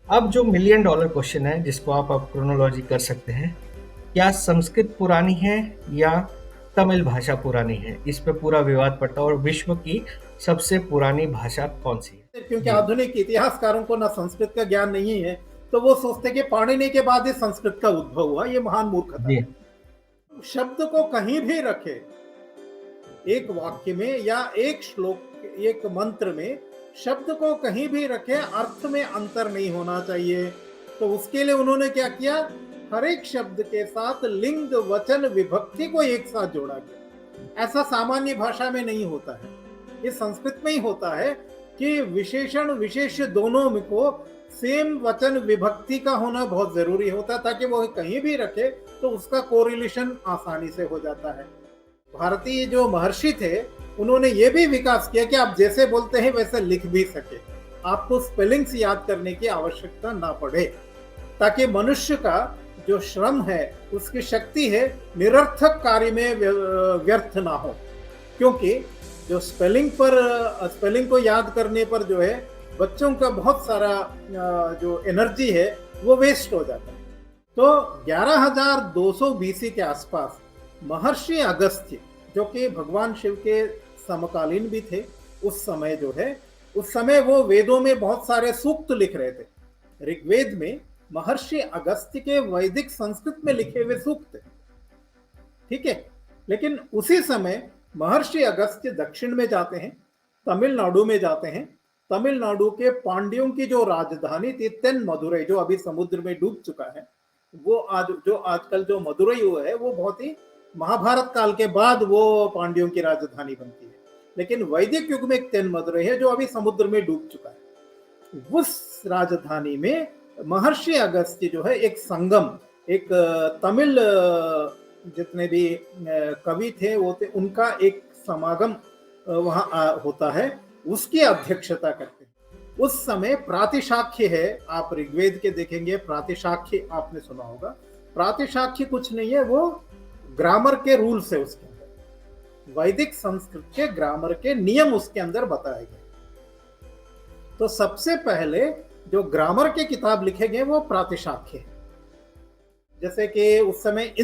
अब जो million dollar question है जिसको आप अब क्रोनोलॉजी कर सकते हैं, क्या संस्कृत पुरानी है या तमिल भाषा पुरानी है? इस पे पूरा विवाद पड़ता है और विश्व की सबसे पुरानी भाषा कौन सी है? क्योंकि जी आधुनिक इतिहासकारों को ना संस्कृत का ज्ञान नहीं है, तो वो सोचते कि पाणिनि के बाद ही संस्कृत का उद्भव हुआ। ये महान मूर्खता जी है। शब्द को कहीं भी रखे, एक वाक्य में या एक श्लोक, एक मंत्र में शब्द को कहीं भी रखे, अर्थ में अंतर नहीं होना चाहिए। तो उसके लिए उन्होंने क्या किया, हर एक शब्द के साथ लिंग वचन विभक्ति को एक साथ जोड़ा गया। ऐसा सामान्य भाषा में नहीं होता है, ये संस्कृत में ही होता है कि विशेषण विशेष्य दोनों में को सेम वचन विभक्ति का होना बहुत जरूरी होता है, ताकि वो कहीं भी रखे तो उसका कोरिलेशन आसानी से हो जाता है। भारतीय जो महर्षि थे, उन्होंने ये भी विकास किया कि आप जैसे बोलते हैं वैसे लिख भी सके, आपको स्पेलिंग्स याद करने की आवश्यकता ना पड़े, ताकि मनुष्य का जो श्रम है, उसकी शक्ति है, निरर्थक कार्य में व्यर्थ ना हो। क्योंकि जो स्पेलिंग को याद करने पर जो है बच्चों का बहुत सारा जो एनर्जी है वो वेस्ट हो जाता है। तो 11,200 बीसी के आसपास महर्षि अगस्त्य, जो कि भगवान शिव के समकालीन भी थे, उस समय जो है, उस समय वो वेदों में बहुत सारे सूक्त लिख रहे थे। ऋग्वेद में महर्षि अगस्त्य के वैदिक संस्कृत में लिखे हुए सूक्त थे, ठीक है। लेकिन उसी समय महर्षि अगस्त्य दक्षिण में जाते हैं, तमिलनाडु में जाते हैं। तमिलनाडु के पांड्यों की जो राजधानी थी तेनमदुरई, जो अभी समुद्र में डूब चुका है, वो आजकल जो मदुरई हुआ है, वो बहुत ही महाभारत काल के बाद वो पांड्यों की राजधानी बनती है। लेकिन वैदिक युग में एक तेनमदुरई है जो अभी समुद्र में डूब चुका है। उस राजधानी में महर्षि अगस्त्य जो है एक संगम, एक तमिल जितने भी कवि थे वो थे, उनका एक समागम वहां होता है, उसकी अध्यक्षता करते हैं। उस समय प्रातिशाख्य है, आप ऋग्वेद के देखेंगे प्रातिशाख्य आपने सुना होगा। प्रातिशाख्य कुछ नहीं है, वो ग्रामर के रूल्स है उसके अंदर, वैदिक संस्कृत के ग्रामर के नियम उसके अंदर बताए गए। तो सबसे पहले जो ग्रामर के किताब लिखे गए वो प्रातिशाख्य है। जैसे कि उस समय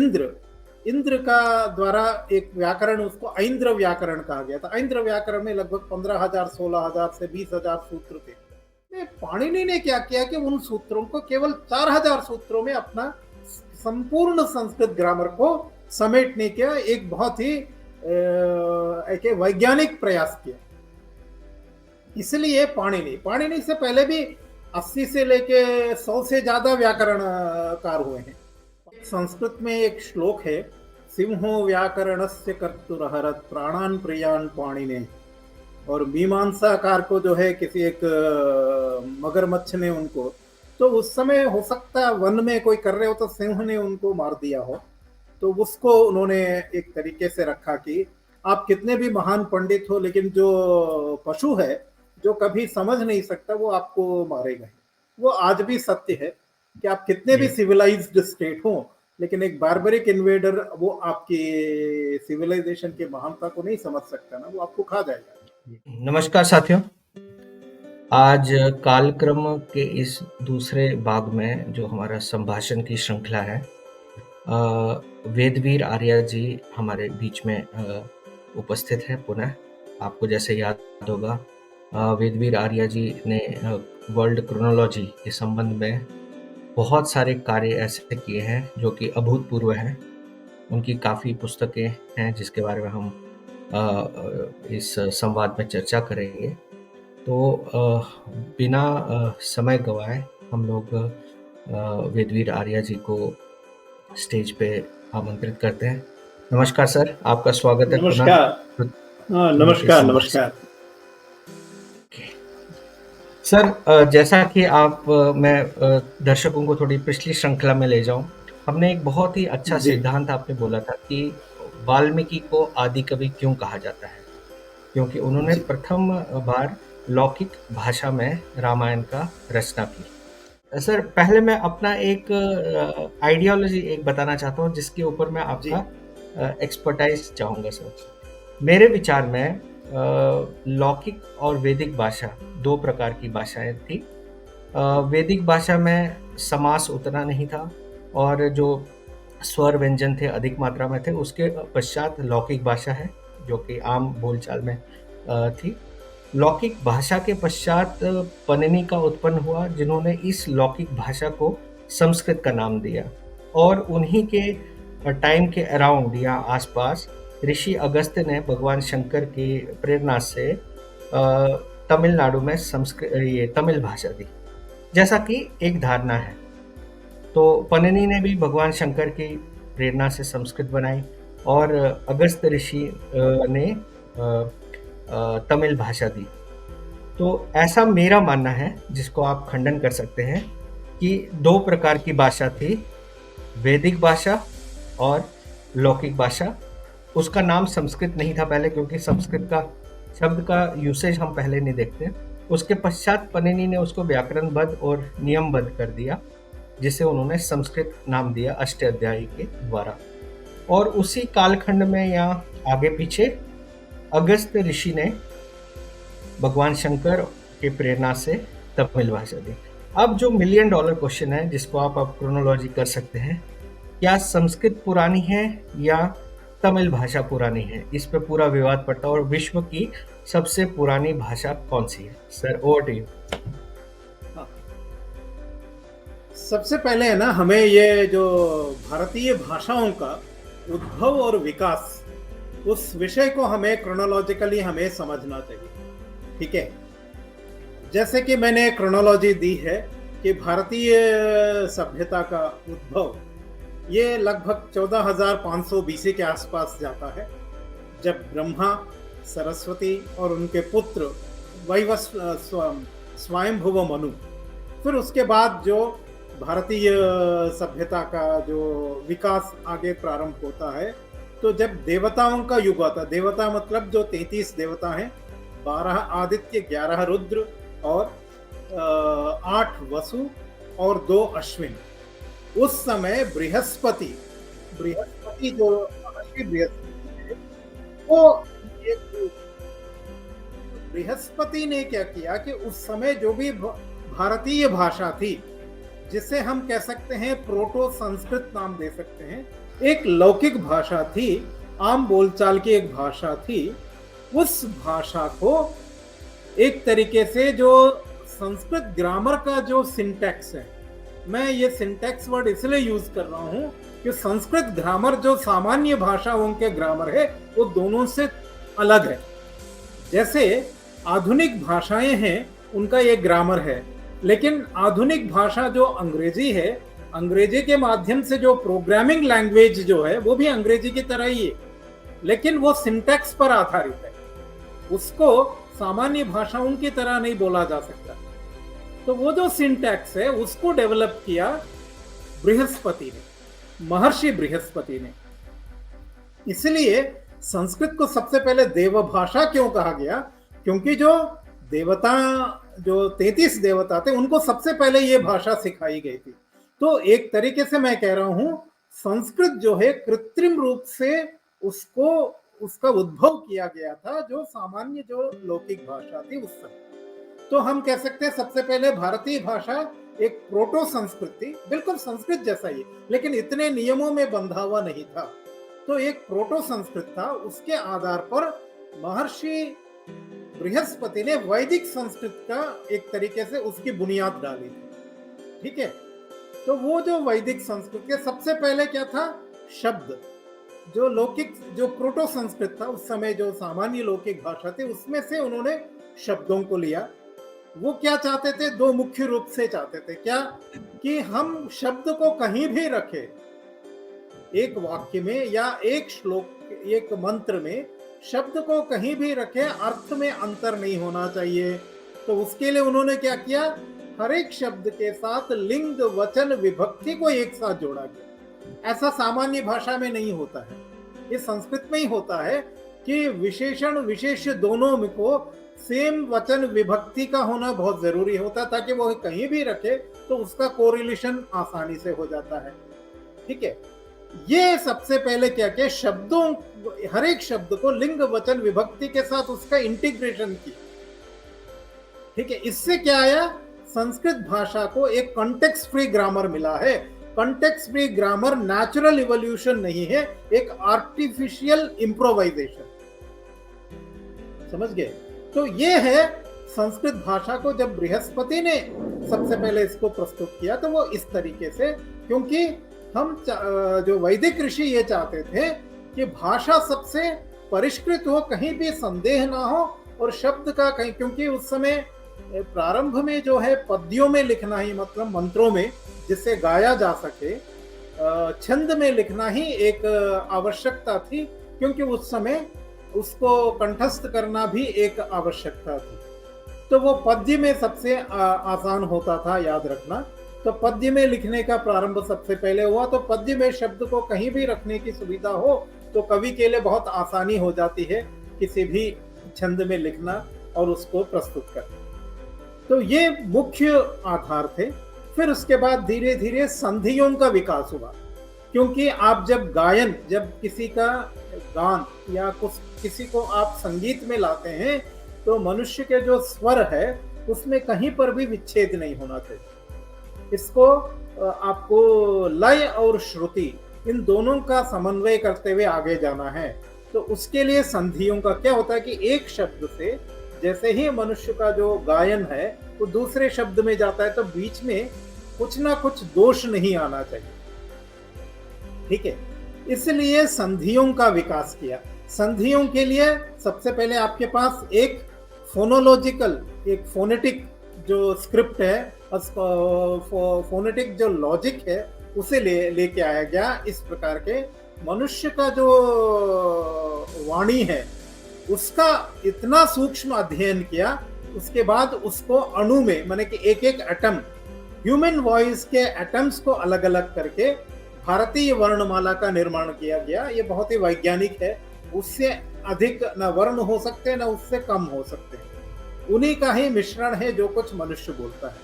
इंद्र का द्वारा एक व्याकरण, उसको ऐन्द्र व्याकरण कहा गया था। ऐन्द्र व्याकरण में लगभग 15,000, 16,000 से 20,000 सूत्र थे। पाणिनि ने क्या किया कि उन सूत्रों को केवल 4,000 सूत्रों में अपना संपूर्ण संस्कृत ग्रामर को समेटने का एक बहुत ही एक वैज्ञानिक प्रयास किया। इसलिए पाणिनि से पहले भी 80 से लेके 100 से ज्यादा व्याकरणकार हुए हैं। संस्कृत में एक श्लोक है, सिंहो व्याकरणस्य कर्तुरहरत प्राणान प्रियान पाणिने। और मीमांसाकार को जो है किसी एक मगरमच्छ ने उनको, तो उस समय हो सकता है वन में कोई कर रहे हो तो सिंह ने उनको मार दिया हो, तो उसको उन्होंने एक तरीके से रखा कि आप कितने भी महान पंडित हो, लेकिन जो पशु है जो कभी समझ नहीं सकता वो आपको मारेगा। वो आज भी सत्य है कि आप कितने भी सिविलाइज्ड स्टेट हो, लेकिन एक बार्बरिक इन्वेडर वो आपकी सिविलाइजेशन के महानता को नहीं समझ सकता ना, वो आपको खा जाएगा। नमस्कार साथियों, आज कालक्रम के इस दूसरे भाग में जो हमारा संभाषण की श्रृंखला है, वेदवीर आर्या जी हमारे बीच में उपस्थित है पुनः। आपको जैसे याद होगा, वेदवीर आर्या जी ने वर्ल्ड क्रोनोलॉजी के संबंध में बहुत सारे कार्य ऐसे किए हैं जो कि अभूतपूर्व हैं। उनकी काफ़ी पुस्तकें हैं जिसके बारे में हम इस संवाद में चर्चा करेंगे। तो बिना समय गवाए हम लोग वेदवीर आर्या जी को स्टेज पे आमंत्रित करते हैं। नमस्कार सर, आपका स्वागत है। नमस्कार। नमस्कार। सर, जैसा कि आप मैं दर्शकों को थोड़ी पिछली श्रृंखला में ले जाऊं, हमने एक बहुत ही अच्छा सिद्धांत आपने बोला था कि वाल्मीकि को आदि कवि क्यों कहा जाता है, क्योंकि उन्होंने प्रथम बार लौकिक भाषा में रामायण का रचना की। सर, पहले मैं अपना एक आइडियोलॉजी एक बताना चाहता हूँ जिसके ऊपर मैं आपका एक्सपर्टाइज चाहूँगा सर। मेरे विचार में लौकिक और वैदिक भाषा दो प्रकार की भाषाएं थी। वैदिक भाषा में समास उतना नहीं था और जो स्वर व्यंजन थे अधिक मात्रा में थे। उसके पश्चात लौकिक भाषा है जो कि आम बोलचाल में थी। लौकिक भाषा के पश्चात पनिनी का उत्पन्न हुआ, जिन्होंने इस लौकिक भाषा को संस्कृत का नाम दिया और उन्हीं के टाइम के अराउंड या आसपास ऋषि अगस्त्य ने भगवान शंकर की प्रेरणा से तमिलनाडु में ये तमिल भाषा दी, जैसा कि एक धारणा है। तो पनिनी ने भी भगवान शंकर की प्रेरणा से संस्कृत बनाई और अगस्त्य ऋषि ने तमिल भाषा दी। तो ऐसा मेरा मानना है, जिसको आप खंडन कर सकते हैं, कि दो प्रकार की भाषा थी, वैदिक भाषा और लौकिक भाषा। उसका नाम संस्कृत नहीं था पहले, क्योंकि संस्कृत का शब्द का यूसेज हम पहले नहीं देखते। उसके पश्चात पनिनी ने उसको व्याकरणबद्ध और नियमबद्ध कर दिया, जिसे उन्होंने संस्कृत नाम दिया अष्टाध्यायी के द्वारा। और उसी कालखंड में या आगे पीछे अगस्त्य ऋषि ने भगवान शंकर की प्रेरणा से तमिल भाषा दी। अब जो $1,000,000 क्वेश्चन है, जिसको आप अब क्रोनोलॉजी कर सकते हैं, क्या संस्कृत पुरानी है या तमिल भाषा पुरानी है? इस पे पूरा विवाद पड़ता है। और विश्व की सबसे पुरानी भाषा कौन सी है? Sir, over to you. सबसे पहले है ना, हमें ये जो भारतीय भाषाओं का उद्भव और विकास, उस विषय को हमें क्रोनोलॉजिकली हमें समझना चाहिए। ठीक है, जैसे कि मैंने क्रोनोलॉजी दी है कि भारतीय सभ्यता का उद्भव ये लगभग 14,500 BC के आसपास जाता है, जब ब्रह्मा, सरस्वती और उनके पुत्र स्वयंभुव मनु, फिर उसके बाद जो भारतीय सभ्यता का जो विकास आगे प्रारंभ होता है, तो जब देवताओं का युग आता, देवता मतलब जो 33 देवता हैं, 12 आदित्य, 11 रुद्र और 8 वसु और 2 अश्विन। उस समय बृहस्पति जो महर्षि बृहस्पति थे, वो बृहस्पति ने क्या किया कि उस समय जो भी भारतीय भाषा थी, जिसे हम कह सकते हैं प्रोटो संस्कृत नाम दे सकते हैं, एक लौकिक भाषा थी, आम बोलचाल की एक भाषा थी। उस भाषा को एक तरीके से जो संस्कृत ग्रामर का जो सिंटैक्स है, मैं ये सिंटैक्स वर्ड इसलिए यूज कर रहा हूं कि संस्कृत ग्रामर जो सामान्य भाषाओं के ग्रामर है, वो दोनों से अलग है। जैसे आधुनिक भाषाएं हैं, उनका एक ग्रामर है, लेकिन आधुनिक भाषा जो अंग्रेजी है, अंग्रेजी के माध्यम से जो प्रोग्रामिंग लैंग्वेज जो है, वो भी अंग्रेजी की तरह ही है, लेकिन वो सिंटैक्स पर आधारित है। उसको सामान्य भाषाओं की तरह नहीं बोला जा सकता। तो वो जो सिंटैक्स है, उसको डेवलप किया बृहस्पति ने, महर्षि बृहस्पति ने। इसलिए संस्कृत को सबसे पहले देव भाषा क्यों कहा गया? क्योंकि जो देवता, जो 33 देवता थे, उनको सबसे पहले ये भाषा सिखाई गई थी। तो एक तरीके से मैं कह रहा हूं, संस्कृत जो है कृत्रिम रूप से उसका उद्भव किया गया था, जो सामान्य जो लौकिक भाषा थी उस समय। तो हम कह सकते हैं सबसे पहले भारतीय भाषा एक प्रोटो संस्कृत थी, बिल्कुल संस्कृत जैसा ही, लेकिन इतने नियमों में बंधा हुआ नहीं था। तो एक प्रोटो संस्कृत था। उसके आधार पर महर्षि बृहस्पति ने वैदिक संस्कृत का एक तरीके से उसकी बुनियाद डाली थी। ठीक है, तो वो जो वैदिक संस्कृत के सबसे पहले क्या था? शब्द। जो लौकिक, जो प्रोटो संस्कृत था उस समय, जो सामान्य लौकिक भाषा थी, उसमें से उन्होंने शब्दों को लिया। वो क्या चाहते थे? दो मुख्य रूप से चाहते थे। क्या? कि हम शब्द को कहीं भी रखें, एक वाक्य में या एक श्लोक, एक मंत्र में शब्द को कहीं भी रखें, अर्थ में अंतर नहीं होना चाहिए। तो उसके लिए उन्होंने क्या किया? हर एक शब्द के साथ लिंग, वचन, विभक्ति को एक साथ जोड़ा गया। ऐसा सामान्य भाषा में नहीं होता है, ये संस्कृत में ही होता है कि विशेषण विशेष्य दोनों में को सेम वचन विभक्ति का होना बहुत जरूरी होता, ताकि वो कहीं भी रखे तो उसका कोरिलेशन आसानी से हो जाता है। ठीक है, ये सबसे पहले क्या किया? शब्दों, हर एक शब्द को लिंग, वचन, विभक्ति के साथ उसका इंटीग्रेशन किया। ठीक है, इससे क्या आया? संस्कृत भाषा को एक कॉन्टेक्स्ट फ्री ग्रामर मिला है। Context free grammar natural evolution नहीं है, एक आर्टिफिशियल इम्प्रोवाइजेशन। समझ गए? तो ये है संस्कृत भाषा को जब बृहस्पति ने सबसे पहले इसको प्रस्तुत किया तो वो इस तरीके से, क्योंकि हम जो वैदिक ऋषि ये चाहते थे कि भाषा सबसे परिष्कृत हो, कहीं भी संदेह ना हो, और शब्द का कहीं, क्योंकि उस समय प्रारंभ में जो है पद्यों में लिखना ही, मतलब मंत्रों में जिससे गाया जा सके, छंद में लिखना ही एक आवश्यकता थी, क्योंकि उस समय उसको कंठस्थ करना भी एक आवश्यकता थी। तो वो पद्य में सबसे आसान होता था याद रखना। तो पद्य में लिखने का प्रारंभ सबसे पहले हुआ। तो पद्य में शब्द को कहीं भी रखने की सुविधा हो तो कवि के लिए बहुत आसानी हो जाती है किसी भी छंद में लिखना और उसको प्रस्तुत करना। तो ये मुख्य आधार थे। फिर उसके बाद धीरे धीरे संधियों का विकास हुआ, क्योंकि आप जब गायन, जब किसी का गान या कुछ किसी को आप संगीत में लाते हैं तो मनुष्य के जो स्वर है उसमें कहीं पर भी विच्छेद नहीं होना चाहिए। इसको आपको लय और श्रुति, इन दोनों का समन्वय करते हुए आगे जाना है। तो उसके लिए संधियों का क्या होता है कि एक शब्द से जैसे ही मनुष्य का जो गायन है वो दूसरे शब्द में जाता है तो बीच में कुछ ना कुछ दोष नहीं आना चाहिए। ठीक है, इसलिए संधियों का विकास किया। संधियों के लिए सबसे पहले आपके पास एक फोनोलॉजिकल, एक फोनेटिक जो स्क्रिप्ट है, फोनेटिक जो लॉजिक है उसे लेके आया गया। इस प्रकार के मनुष्य का जो वाणी है उसका इतना सूक्ष्म अध्ययन किया। उसके बाद उसको अणु में, माने कि एक एक एटम, ह्यूमन वॉइस के एटम्स को अलग अलग करके भारतीय वर्णमाला का निर्माण किया गया। ये बहुत ही वैज्ञानिक है। उससे अधिक न वर्ण हो सकते हैं न उससे कम हो सकते हैं। उन्हीं का ही मिश्रण है जो कुछ मनुष्य बोलता है।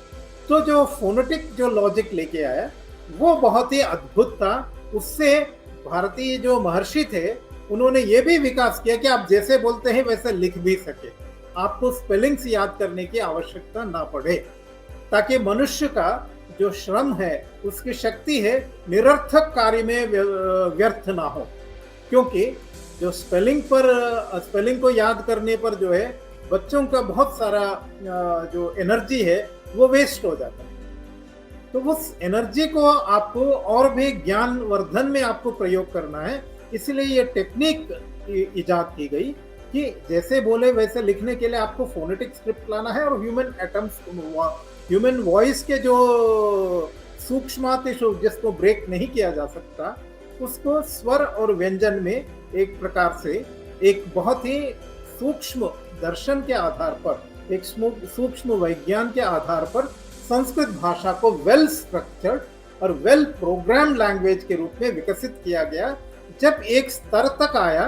तो जो फोनेटिक जो लॉजिक लेके आया वो बहुत ही अद्भुत था। उससे भारतीय जो महर्षि थे उन्होंने ये भी विकास किया कि आप जैसे बोलते हैं वैसे लिख भी सके, आपको स्पेलिंग्स याद करने की आवश्यकता ना पड़े, ताकि मनुष्य का जो श्रम है, उसकी शक्ति है, निरर्थक कार्य में व्यर्थ ना हो। क्योंकि जो स्पेलिंग को याद करने पर जो है बच्चों का बहुत सारा जो एनर्जी है वो वेस्ट हो जाता है। तो उस एनर्जी को आपको और भी ज्ञान वर्धन में आपको प्रयोग करना है। इसलिए ये टेक्निक इजाद की गई कि जैसे बोले वैसे लिखने के लिए आपको फोनेटिक स्क्रिप्ट लाना है, और ह्यूमन एटम्स, ह्यूमन वॉइस के जो सूक्ष्मातिशु जिसको ब्रेक नहीं किया जा सकता, उसको स्वर और व्यंजन में एक प्रकार से एक बहुत ही सूक्ष्म दर्शन के आधार पर, एक सूक्ष्म विज्ञान के आधार पर संस्कृत भाषा को वेल स्ट्रक्चर्ड और वेल प्रोग्राम्ड लैंग्वेज के रूप में विकसित किया गया। जब एक स्तर तक आया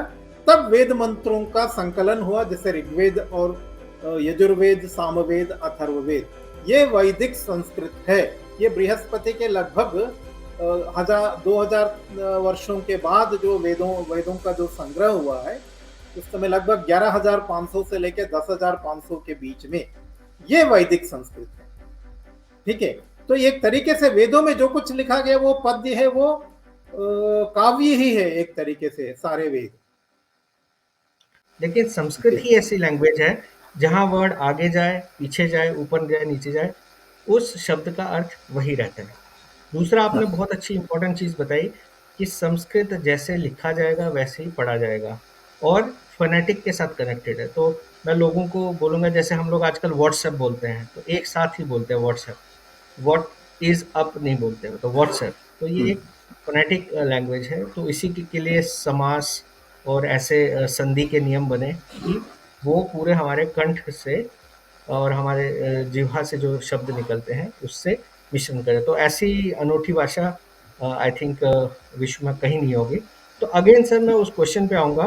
तब वेद मंत्रों का संकलन हुआ, जैसे ऋग्वेद और यजुर्वेद, सामवेद, अथर्ववेद। ये वैदिक संस्कृत है। ये बृहस्पति के लगभग 2000 वर्षों के बाद जो वेदों का जो संग्रह हुआ है, उस समय लगभग 11,500 से लेकर 10,500 के बीच में ये वैदिक संस्कृत है। ठीक है, तो एक तरीके से वेदों में जो कुछ लिखा गया वो पद्य है, वो काव्य ही है एक तरीके से, सारे वेद। लेकिन संस्कृत ही ऐसी लैंग्वेज है जहाँ वर्ड आगे जाए, पीछे जाए, ऊपर जाए, नीचे जाए, उस शब्द का अर्थ वही रहता है। दूसरा, आपने बहुत अच्छी इंपॉर्टेंट चीज़ बताई कि संस्कृत जैसे लिखा जाएगा वैसे ही पढ़ा जाएगा और फोनेटिक के साथ कनेक्टेड है। तो मैं लोगों को बोलूँगा, जैसे हम लोग आजकल व्हाट्सएप बोलते हैं तो एक साथ ही बोलते हैं व्हाट्सएप, व्हाट इज़ अप नहीं बोलते हैं, तो व्हाट्सएप। तो ये एक फोनेटिक लैंग्वेज है। तो इसी के लिए समास और ऐसे संधि के नियम बने कि वो पूरे हमारे कंठ से और हमारे जिह्वा से जो शब्द निकलते हैं उससे मिश्रण करें। तो ऐसी अनूठी भाषा आई थिंक विश्व में कहीं नहीं होगी। तो अगेन सर, मैं उस क्वेश्चन पे आऊँगा।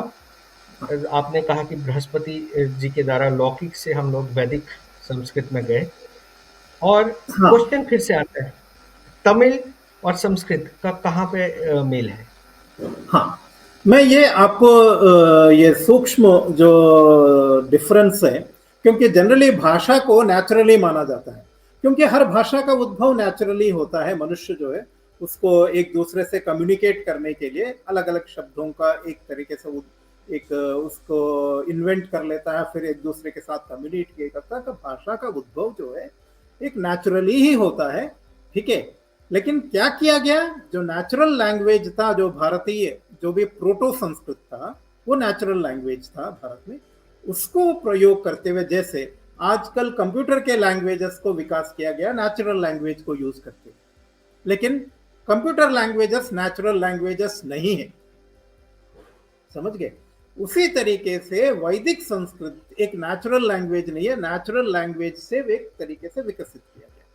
आपने कहा कि बृहस्पति जी के द्वारा लौकिक से हम लोग वैदिक संस्कृत में गए, और क्वेश्चन फिर से आता है, तमिल और संस्कृत का कहाँ पे मेल है? हाँ, मैं ये आपको ये सूक्ष्म जो डिफरेंस है, क्योंकि जनरली भाषा को नेचुरली माना जाता है, क्योंकि हर भाषा का उद्भव नेचुरली होता है। मनुष्य जो है उसको एक दूसरे से कम्युनिकेट करने के लिए अलग अलग शब्दों का एक तरीके से एक उसको इन्वेंट कर लेता है, फिर एक दूसरे के साथ कम्युनिकेट करता है। तो भाषा का उद्भव जो है एक नेचुरली ही होता है, ठीक है। लेकिन क्या किया गया, जो नेचुरल लैंग्वेज था, जो भारतीय जो भी प्रोटो संस्कृत था, वो नेचुरल लैंग्वेज था भारत में, उसको प्रयोग करते हुए, जैसे आजकल कंप्यूटर के लैंग्वेजेस को विकास किया गया नेचुरल लैंग्वेज को यूज करके, लेकिन कंप्यूटर लैंग्वेजेस नेचुरल लैंग्वेजेस नहीं है, समझ गए। उसी तरीके से वैदिक संस्कृत एक नेचुरल लैंग्वेज नहीं है, नेचुरल लैंग्वेज से एक तरीके से विकसित किया गया।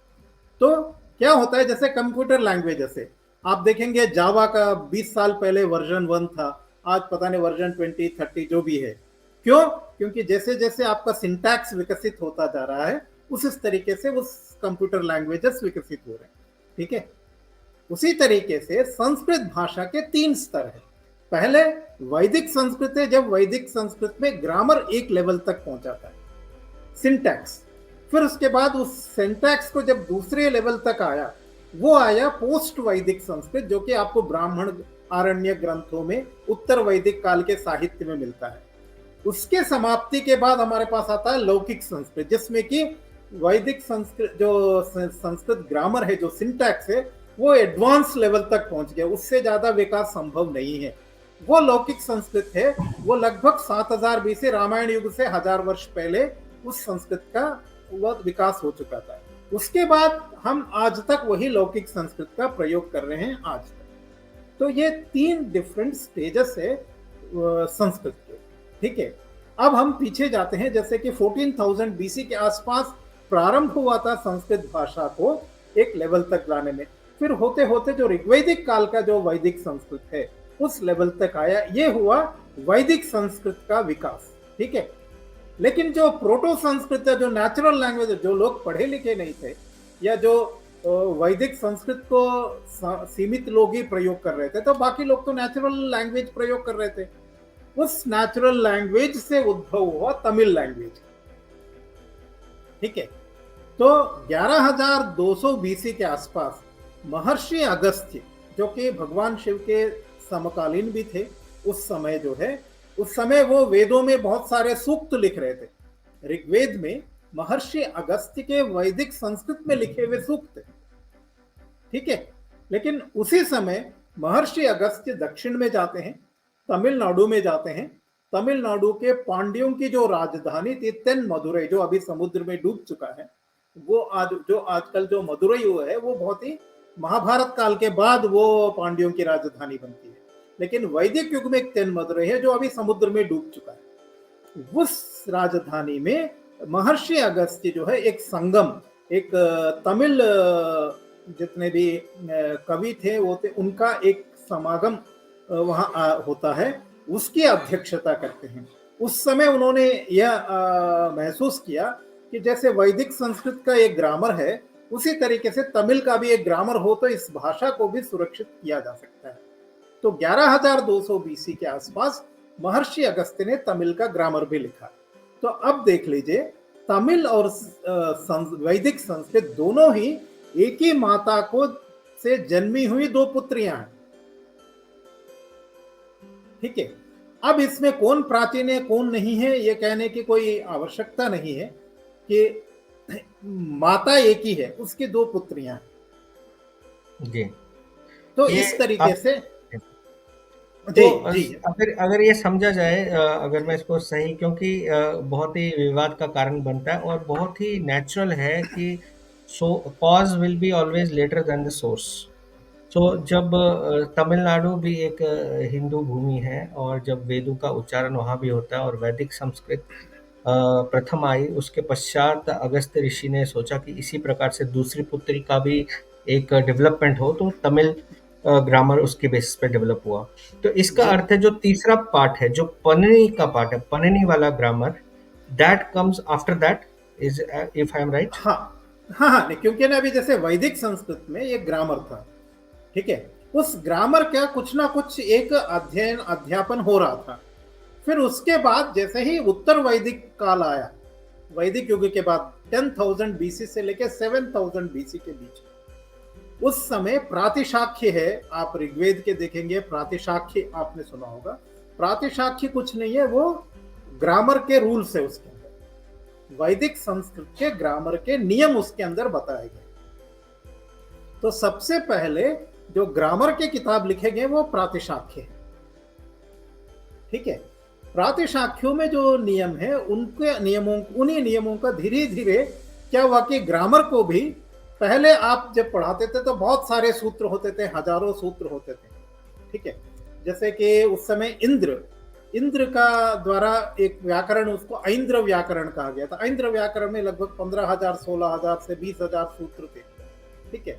तो क्या होता है, जैसे कंप्यूटर लैंग्वेज, जैसे आप देखेंगे जावा का 20 साल पहले वर्जन 1 था, आज पता नहीं वर्जन 20 30 जो भी है। क्यों? क्योंकि जैसे जैसे आपका सिंटैक्स विकसित होता जा रहा है, उस तरीके से उस कंप्यूटर लैंग्वेजेस विकसित हो रहे हैं, ठीक है। उसी तरीके से संस्कृत भाषा के 3 स्तर है। पहले वैदिक संस्कृत है, जब वैदिक संस्कृत में ग्रामर एक लेवल तक पहुंचाता है, सिंटैक्स। फिर उसके बाद उस सिंटैक्स को जब दूसरे लेवल तक आया, वो आया पोस्ट वैदिक संस्कृत, जो कि आपको ब्राह्मण आरण्य ग्रंथों में उत्तर वैदिक काल के साहित्य में मिलता है। उसके समाप्ति के बाद हमारे पास आता है लौकिक संस्कृत, जिसमें कि वैदिक संस्कृत जो संस्कृत ग्रामर है, जो सिंटैक्स है, वो एडवांस लेवल तक पहुंच गया, उससे ज्यादा विकास संभव नहीं है। वो लौकिक संस्कृत है, वो लगभग 7000 BC रामायण युग से 1000 वर्ष पहले उस संस्कृत का वह विकास हो चुका था। उसके बाद हम आज तक वही लौकिक संस्कृत का प्रयोग कर रहे हैं आज तक। तो ये 3 डिफरेंट स्टेजेस है संस्कृत के, ठीक है। अब हम पीछे जाते हैं, जैसे कि 14,000 BC के आसपास प्रारंभ हुआ था संस्कृत भाषा को एक लेवल तक लाने में। फिर होते होते जो ऋग्वैदिक काल का जो वैदिक संस्कृत है उस लेवल तक आया, ये हुआ वैदिक संस्कृत का विकास, ठीक है। लेकिन जो प्रोटो संस्कृत है, जो नेचुरल लैंग्वेज, जो लोग पढ़े लिखे नहीं थे, या जो वैदिक संस्कृत को सीमित लोग ही प्रयोग कर रहे थे, तो बाकी लोग तो नेचुरल लैंग्वेज प्रयोग कर रहे थे। उस नेचुरल लैंग्वेज से उद्भव हुआ तमिल लैंग्वेज, ठीक है। तो 11,200 BC के आसपास महर्षि अगस्त्य, जो कि भगवान शिव के समकालीन भी थे उस समय, जो है उस समय वो वेदों में बहुत सारे सूक्त लिख रहे थे। ऋग्वेद में महर्षि अगस्त्य के वैदिक संस्कृत में लिखे हुए सूक्त थे, ठीक है। लेकिन उसी समय महर्षि अगस्त्य दक्षिण में जाते हैं, तमिलनाडु में जाते हैं। तमिलनाडु के पांड्यों की जो राजधानी थी तेनमदुरई, जो अभी समुद्र में डूब चुका है, वो आजकल जो मदुरई हुआ है, वो बहुत ही महाभारत काल के बाद वो पांड्यों की राजधानी बनती है। लेकिन वैदिक युग में एक तेनमदुरई है जो अभी समुद्र में डूब चुका है। उस राजधानी में महर्षि अगस्त्य जो है एक संगम, एक तमिल जितने भी कवि थे वो थे, उनका एक समागम वहां होता है, उसकी अध्यक्षता करते हैं। उस समय उन्होंने यह महसूस किया कि जैसे वैदिक संस्कृत का एक ग्रामर है, उसी तरीके से तमिल का भी एक ग्रामर हो तो इस भाषा को भी सुरक्षित किया जा सकता है। तो 11,200 BC के आसपास महर्षि अगस्त्य ने तमिल का ग्रामर भी लिखा। तो अब देख लीजिए, तमिल और वैदिक संस्कृत दोनों ही एक ही माता को से जन्मी हुई 2 पुत्रियां हैं, ठीक है। अब इसमें कौन प्राचीन है कौन नहीं है ये कहने की कोई आवश्यकता नहीं है, कि माता एक ही है, उसकी 2 पुत्रियां हैं जी। तो इस तरीके से जी, जी। अगर ये समझा जाए, अगर मैं इसको सही, क्योंकि बहुत ही विवाद का कारण बनता है और बहुत ही नेचुरल है कि so cause will be always later then the source. तो जब तमिलनाडु भी एक हिंदू भूमि है, और जब वेदों का उच्चारण वहाँ भी होता है और वैदिक संस्कृत प्रथम आई, उसके पश्चात अगस्त्य ऋषि ने सोचा कि इसी प्रकार से दूसरी पुत्री का भी एक डेवलपमेंट हो, तो तमिल ग्रामर उसके बेसिस पे डेवलप हुआ। तो इसका अर्थ है जो तीसरा पार्ट है, जो पनिनी का पार्ट है, पनिनी वाला grammar, that comes after that, is if I am right? हाँ हाँ हाँ, क्योंकि ना अभी जैसे वैदिक संस्कृत में एक ग्रामर था, ठीक है। उस ग्रामर का कुछ ना कुछ एक अध्यापन हो रहा था। फिर उसके बाद जैसे ही उत्तर वैदिक काल आया, वैदिक युग के बाद 10,000 बीसी से लेकर 7,000 बीसी के बीच, उस समय प्रातिशाख्य है। आप ऋग्वेद के देखेंगे प्रातिशाख्य आपने सुना होगा। प्रातिशाख्य कुछ नहीं है, वो ग्रामर के रूल्स है उसके अंदर, वैदिक संस्कृत के ग्रामर के नियम उसके अंदर बताए गए। तो सबसे पहले जो ग्रामर के किताब लिखे गए वो प्रातिशाख्य है, ठीक है। प्रातिशाख्यों में जो नियम है उनके नियमों, उन्हीं नियमों का धीरे धीरे क्या हुआ कि ग्रामर को भी, पहले आप जब पढ़ाते थे तो बहुत सारे सूत्र होते थे, हजारों सूत्र होते थे, ठीक है। जैसे कि उस समय इंद्र का द्वारा एक व्याकरण, उसको ऐन्द्र व्याकरण कहा गया था। ऐन्द्र व्याकरण में लगभग 15,000 16,000 से 20,000 सूत्र थे, ठीक है।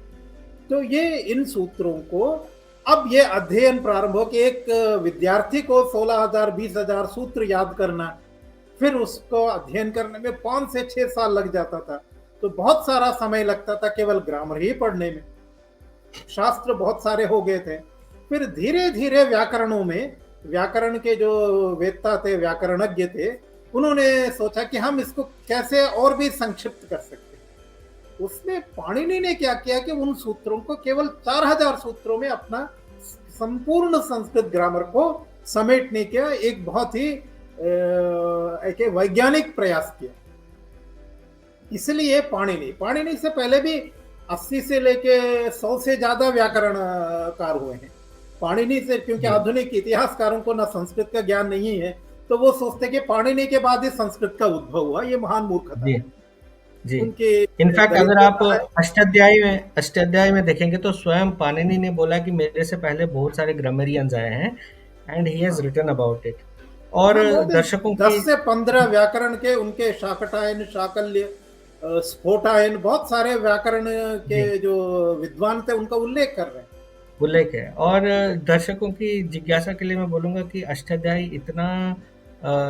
तो ये इन सूत्रों को अब ये अध्ययन प्रारंभ हो कि एक विद्यार्थी को 16,000 20,000 सूत्र याद करना, फिर उसको अध्ययन करने में 5 से 6 साल लग जाता था। तो बहुत सारा समय लगता था केवल ग्रामर ही पढ़ने में, शास्त्र बहुत सारे हो गए थे। फिर धीरे धीरे व्याकरणों में, व्याकरण के जो वेत्ता थे, व्याकरणज्ञ थे, उन्होंने सोचा कि हम इसको कैसे और भी संक्षिप्त कर सकते हैं। उसमें पाणिनि ने क्या किया कि उन सूत्रों को केवल 4,000 सूत्रों में अपना संपूर्ण संस्कृत ग्रामर को समेटने का एक बहुत ही एक वैज्ञानिक प्रयास किया। इसलिए पाणिनि से पहले भी 80 से लेके 100 से ज्यादा व्याकरणकार हुए हैं। पाणिनि से, क्योंकि आधुनिक इतिहासकारों को ना संस्कृत का ज्ञान नहीं है, तो वो सोचते कि पाणिनि के बाद ही संस्कृत का उद्भव हुआ। ये महान मूर्खता है जी। उनके। इनफैक्ट अगर आप अष्टाध्यायी में देखेंगे तो स्वयं पाणिनि ने बोला कि मेरे से पहले बहुत सारे ग्रामरियंस आए हैं and he has written about it. और वो भी दर्शकों 10 की से 15 व्याकरण के उनके शाकटायन, शाकल्य, स्फोटायन, बहुत सारे व्याकरण के जो विद्वान थे उनका उल्लेख कर रहे हैं। उल्लेख है। और दर्शकों की जिज्ञासा के लिए मैं बोलूँगा कि अष्टाध्यायी इतना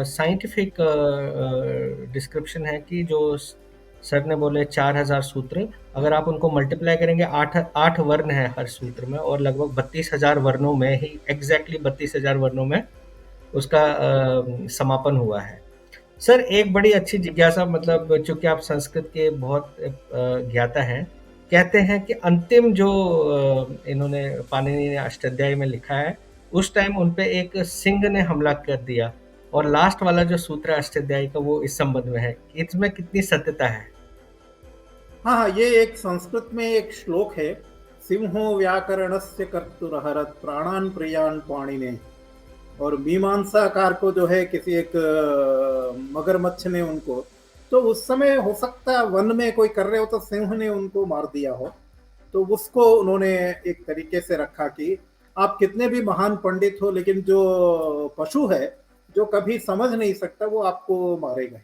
साइंटिफिक डिस्क्रिप्शन है कि जो सर ने बोले 4,000 सूत्र, अगर आप उनको मल्टीप्लाई करेंगे, 8 वर्ण है हर सूत्र में, और लगभग 32,000 वर्णों में ही, एग्जैक्टली 32,000 वर्णों में उसका समापन हुआ है। सर एक बड़ी अच्छी जिज्ञासा, मतलब चूंकि आप संस्कृत के बहुत ज्ञाता हैं, कहते हैं कि अंतिम जो इन्होंने पाणिनि ने अष्टाध्यायी में लिखा है, उस टाइम उन पे एक सिंह ने हमला कर दिया, और लास्ट वाला जो सूत्र अष्टाध्यायी का वो इस संबंध में है। इसमें कितनी सत्यता है? हाँ हाँ, ये एक संस्कृत में एक श्लोक है, सिंहो व्याकरणस्य कर्तुरहरत प्राणान प्रियान पाणिने। और मीमांसाकार को जो है किसी एक मगरमच्छ ने उनको, तो उस समय हो सकता है वन में कोई कर रहे हो तो सिंह ने उनको मार दिया हो, तो उसको उन्होंने एक तरीके से रखा कि आप कितने भी महान पंडित हो, लेकिन जो पशु है जो कभी समझ नहीं सकता वो आपको मारेगा।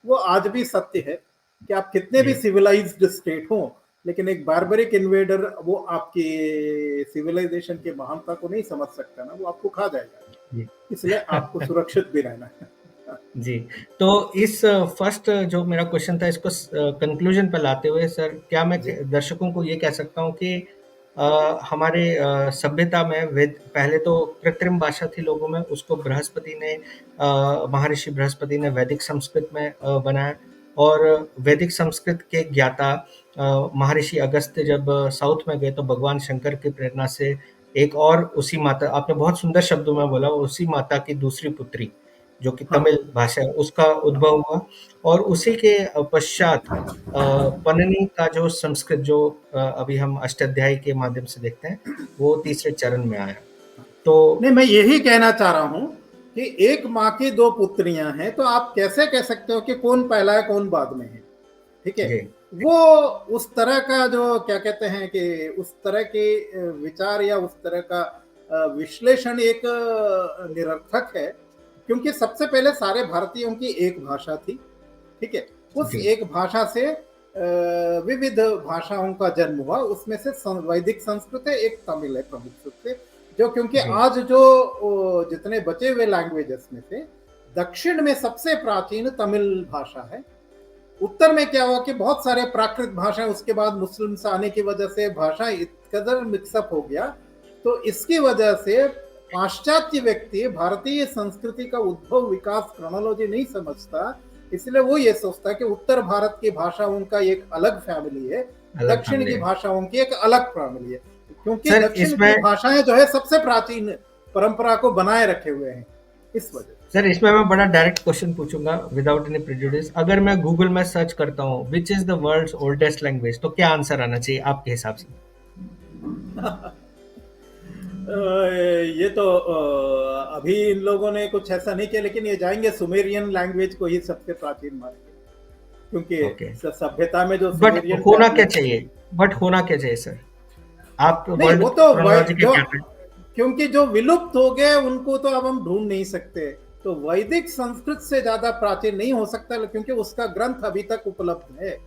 वो आज भी सत्य है कि आप कितने भी सिविलाइज्ड स्टेट हो, लेकिन एक बार्बरिक इन्वेडर वो आपकी सिविलाइजेशन के महानता को नहीं समझ सकता ना, वो आपको खा जाएगा। इसलिए आपको सुरक्षित भी रहना है। जी, तो इस फर्स्ट जो मेरा क्वेश्चन था, इसको कंक्लूजन पे लाते हुए सर, क्या मैं दर्शकों को ये कह सकता हूँ कि हमारे सभ्यता में पहले तो कृत्रिम भाषा थी लोगों में, उसको बृहस्पति ने, महर्षि बृहस्पति ने वैदिक संस्कृत में बनाया, और वैदिक संस्कृत के ज्ञाता महर्षि अगस्त्य जब साउथ में गए तो भगवान शंकर की प्रेरणा से एक और उसी माता, आपने बहुत सुंदर शब्दों में बोला, उसी माता की दूसरी पुत्री जो कि तमिल भाषा है, उसका उद्भव हुआ। और उसी के पश्चात पाणिनि का जो संस्कृत, जो अभी हम अष्टाध्यायी के माध्यम से देखते हैं, वो तीसरे चरण में आया। तो नहीं, मैं यही कहना चाह रहा हूं कि एक माँ की 2 पुत्रियां हैं, तो आप कैसे कह सकते हो कि कौन पहला है कौन बाद में है, ठीक है। वो उस तरह का जो क्या कहते हैं कि उस तरह के विचार या उस तरह का विश्लेषण एक निरर्थक है, क्योंकि सबसे पहले सारे भारतीयों की एक भाषा थी, ठीक है। उस एक भाषा से विविध भाषाओं का जन्म हुआ, उसमें से वैदिक संस्कृत है, एक तमिल है प्रमुख रूप से, जो क्योंकि आज जो जितने बचे हुए लैंग्वेजेस में से दक्षिण में सबसे प्राचीन तमिल भाषा है। उत्तर में क्या हुआ कि बहुत सारे प्राकृत भाषाएं, उसके बाद मुस्लिम आने की वजह से भाषा इतकदर मिक्सअप हो गया, तो इसकी वजह से पाश्चात्य व्यक्ति भारतीय संस्कृति का उद्भव विकास क्रोनोलॉजी नहीं समझता, इसलिए वो ये सोचता है कि उत्तर भारत की भाषाओं का एक अलग फैमिली है, अलग दक्षिण फैमिली की है। भाषाओं की एक अलग फैमिली है, क्योंकि सर दक्षिण की इसमें भाषाएं जो है सबसे प्राचीन परंपरा को बनाए रखे हुए हैं, इस वजह से। सर इसमें मैं बड़ा डायरेक्ट क्वेश्चन पूछूंगा विदाउट एनी प्रेजुडिस। अगर मैं गूगल में सर्च करता हूँ which is the world's oldest language, तो क्या आंसर आना चाहिए आपके हिसाब से? ये तो अभी इन लोगों ने कुछ ऐसा नहीं किया, लेकिन ये जाएंगे सुमेरियन लैंग्वेज को ही सबसे प्राचीन मानेंगे, ओके, क्योंकि सभ्यता में जो बट सुमेरियन होना क्या टैबलेट। चाहिए? बट होना क्या चाहिए सर? आप नहीं, वर्ल्ड वो तो क्रोनोलॉजी के जो, क्या थे? क्योंकि जो विलुप्त हो गए उनको तो अब हम ढूंढ नहीं सकते, तो वैदिक संस्कृत से ज्यादा प्राचीन नहीं हो सकता, क्योंकि उसका ग्रंथ अभी तक उपलब्ध है।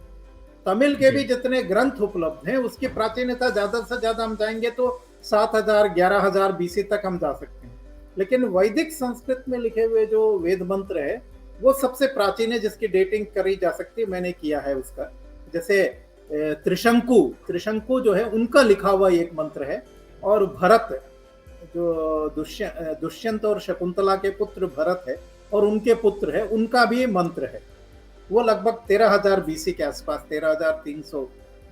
तमिल के जी भी जितने ग्रंथ उपलब्ध हैं उसकी प्राचीनता ज्यादा से ज्यादा हम जाएंगे तो 7,000 11,000 बीसी तक हम जा सकते हैं, लेकिन वैदिक संस्कृत में लिखे हुए जो वेद मंत्र है वो सबसे प्राचीन है, जिसकी डेटिंग करी जा सकती है, मैंने किया है उसका। जैसे त्रिशंकु, त्रिशंकु जो है उनका लिखा हुआ एक मंत्र है, और भरत जो दुष्यंत और शकुंतला के पुत्र भरत है और उनके पुत्र है, उनका भी मंत्र है। वो लगभग 13,000 बीसी के आसपास, 13,300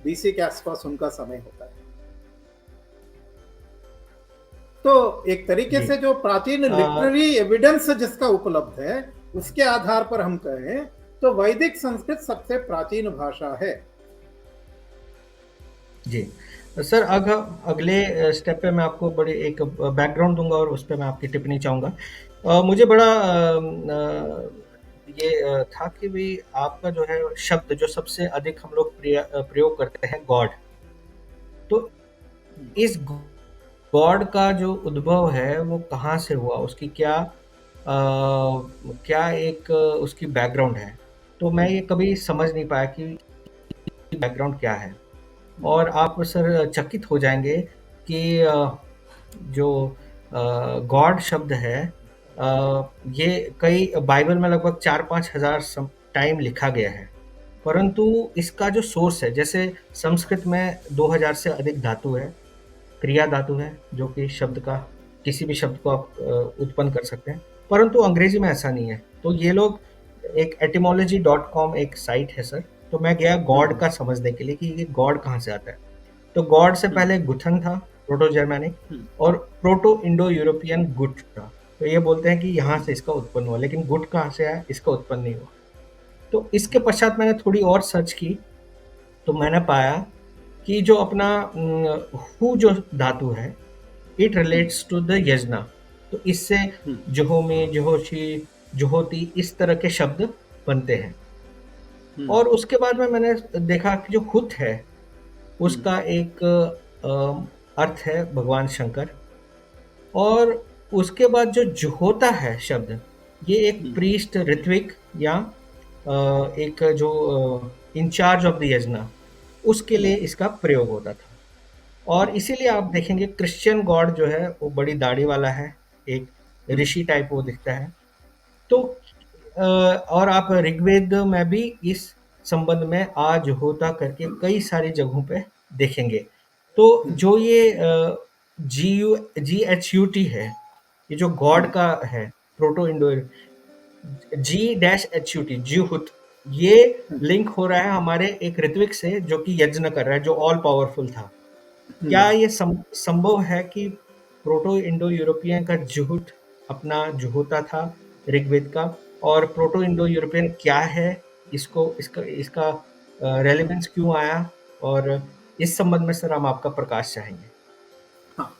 बीसी के आसपास उनका समय होता है। तो एक तरीके जी से जो प्राचीन लिटरेरी एविडेंस जिसका उपलब्ध है उसके आधार पर हम कहें तो वैदिक संस्कृत सबसे प्राचीन भाषा है। जी सर, अगले स्टेप पे मैं आपको बड़े एक बैकग्राउंड दूंगा और उस पर मैं आपकी टिप्पणी चाहूँगा। मुझे बड़ा ये था कि भी आपका जो है शब्द जो सबसे अधिक हम लोग प्रयोग करते हैं, गॉड। तो इस गॉड का जो उद्भव है वो कहाँ से हुआ, उसकी क्या एक उसकी बैकग्राउंड है, तो मैं ये कभी समझ नहीं पाया कि बैकग्राउंड क्या है। और आप सर चकित हो जाएंगे कि जो गॉड शब्द है, ये कई बाइबल में लगभग 4-5 हज़ार टाइम लिखा गया है, परंतु इसका जो सोर्स है, जैसे संस्कृत में 2000 से अधिक धातु है, क्रिया धातु है, जो कि शब्द का किसी भी शब्द को आप उत्पन्न कर सकते हैं, परंतु अंग्रेजी में ऐसा नहीं है। तो ये लोग एक etymology.com एक साइट है सर, तो मैं गया गॉड का समझने के लिए कि ये गॉड कहाँ से आता है। तो गॉड से पहले गुथन था, प्रोटो जर्मैनिक, और प्रोटो इंडो यूरोपियन गुट था। तो ये बोलते हैं कि यहाँ से इसका उत्पन्न हुआ, लेकिन गुट कहाँ से आया, इसका उत्पन्न नहीं हुआ। तो इसके पश्चात मैंने थोड़ी और सर्च की, तो मैंने पाया कि जो अपना हु जो धातु है, इट रिलेट्स टू द यजना। तो इससे जोहोमी, जोहोशी, जोहोती, इस तरह के शब्द बनते हैं। और उसके बाद में मैंने देखा कि जो हुत है उसका एक अर्थ है भगवान शंकर। और उसके बाद जो जुहोता है शब्द, ये एक प्रीस्ट, ऋत्विक, या एक जो इंचार्ज ऑफ द यजना, उसके लिए इसका प्रयोग होता था। और इसीलिए आप देखेंगे क्रिश्चियन गॉड जो है वो बड़ी दाढ़ी वाला है, एक ऋषि टाइप वो दिखता है। तो और आप ऋग्वेद में भी इस संबंध में आज होता करके कई सारी जगहों पे देखेंगे। तो जो ये GHUT है, ये जो गॉड का है, प्रोटो इंडो G-HUT, ज्यूहुत, ये लिंक हो रहा है हमारे एक ऋत्विक से जो कि यज्ञ कर रहा है, जो ऑल पावरफुल था। क्या ये संभव है कि प्रोटो इंडो यूरोपियन का जुहुट अपना जुहोता था ऋग्वेद का, और प्रोटो इंडो यूरोपियन क्या है, इसको इसका इसका रेलेवेंस क्यों आया, और इस संबंध में सर हम आपका प्रकाश चाहेंगे। हाँ,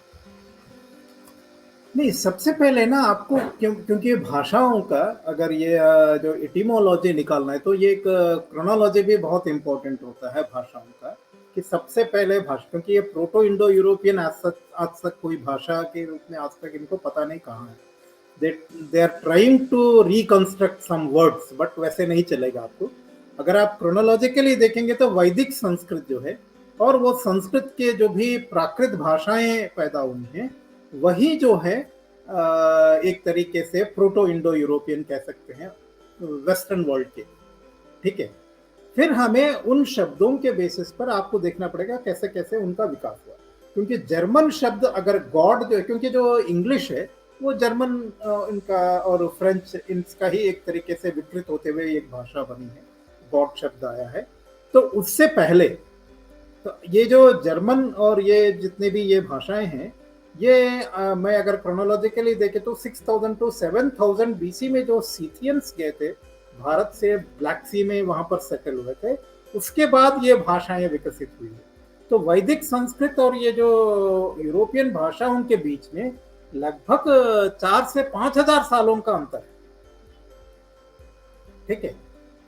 नहीं, सबसे पहले ना आपको क्योंकि भाषाओं का अगर ये जो इटिमोलॉजी निकालना है तो ये एक क्रोनोलॉजी भी बहुत इंपॉर्टेंट होता है भाषाओं का, कि सबसे पहले भाषा, क्योंकि ये प्रोटो इंडो यूरोपियन आज तक कोई भाषा के रूप में आज तक इनको पता नहीं कहाँ है। They are trying to reconstruct some words, but वैसे नहीं चलेगा आपको। अगर आप क्रोनोलॉजिकली देखेंगे तो वैदिक संस्कृत जो है, और वो संस्कृत के जो भी प्राकृत भाषाएं पैदा हुई हैं, वही जो है एक तरीके से प्रोटो इंडो यूरोपियन कह सकते हैं वेस्टर्न वर्ल्ड के। ठीक है, फिर हमें उन शब्दों के बेसिस पर आपको देखना पड़ेगा कैसे कैसे उनका विकास हुआ, क्योंकि जर्मन शब्द अगर गॉड जो है, क्योंकि जो इंग्लिश है वो जर्मन इनका और फ्रेंच इनका ही एक तरीके से विकृत होते हुए एक भाषा बनी है, गॉड शब्द आया है। तो उससे पहले तो ये जो जर्मन और ये जितने भी ये भाषाएं हैं, ये मैं अगर क्रोनोलॉजिकली देखे तो 6000 टू 7000 बीसी में जो सीथियंस गए थे भारत से ब्लैक सी में, वहां पर सेटल हुए थे, उसके बाद ये भाषाएं विकसित हुई है। तो वैदिक संस्कृत और ये जो यूरोपियन भाषा उनके बीच में लगभग 4 से 5000 सालों का अंतर है। ठीक है,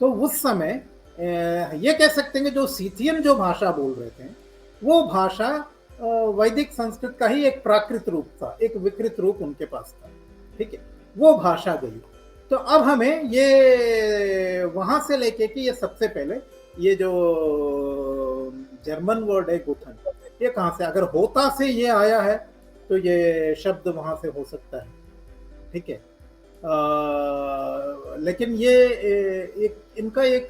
तो उस समय ये कह सकते हैं कि जो सीथियन जो भाषा बोल रहे थे, वो भाषा वैदिक संस्कृत का ही एक प्राकृत रूप था, एक विकृत रूप उनके पास था। ठीक है, वो भाषा गई। तो अब हमें ये वहां से लेके कि ये सबसे पहले ये जो जर्मन वर्ड है गुथन, ये कहां से, अगर होता से ये आया है तो ये शब्द वहां से हो सकता है। ठीक है, लेकिन ये एक इनका एक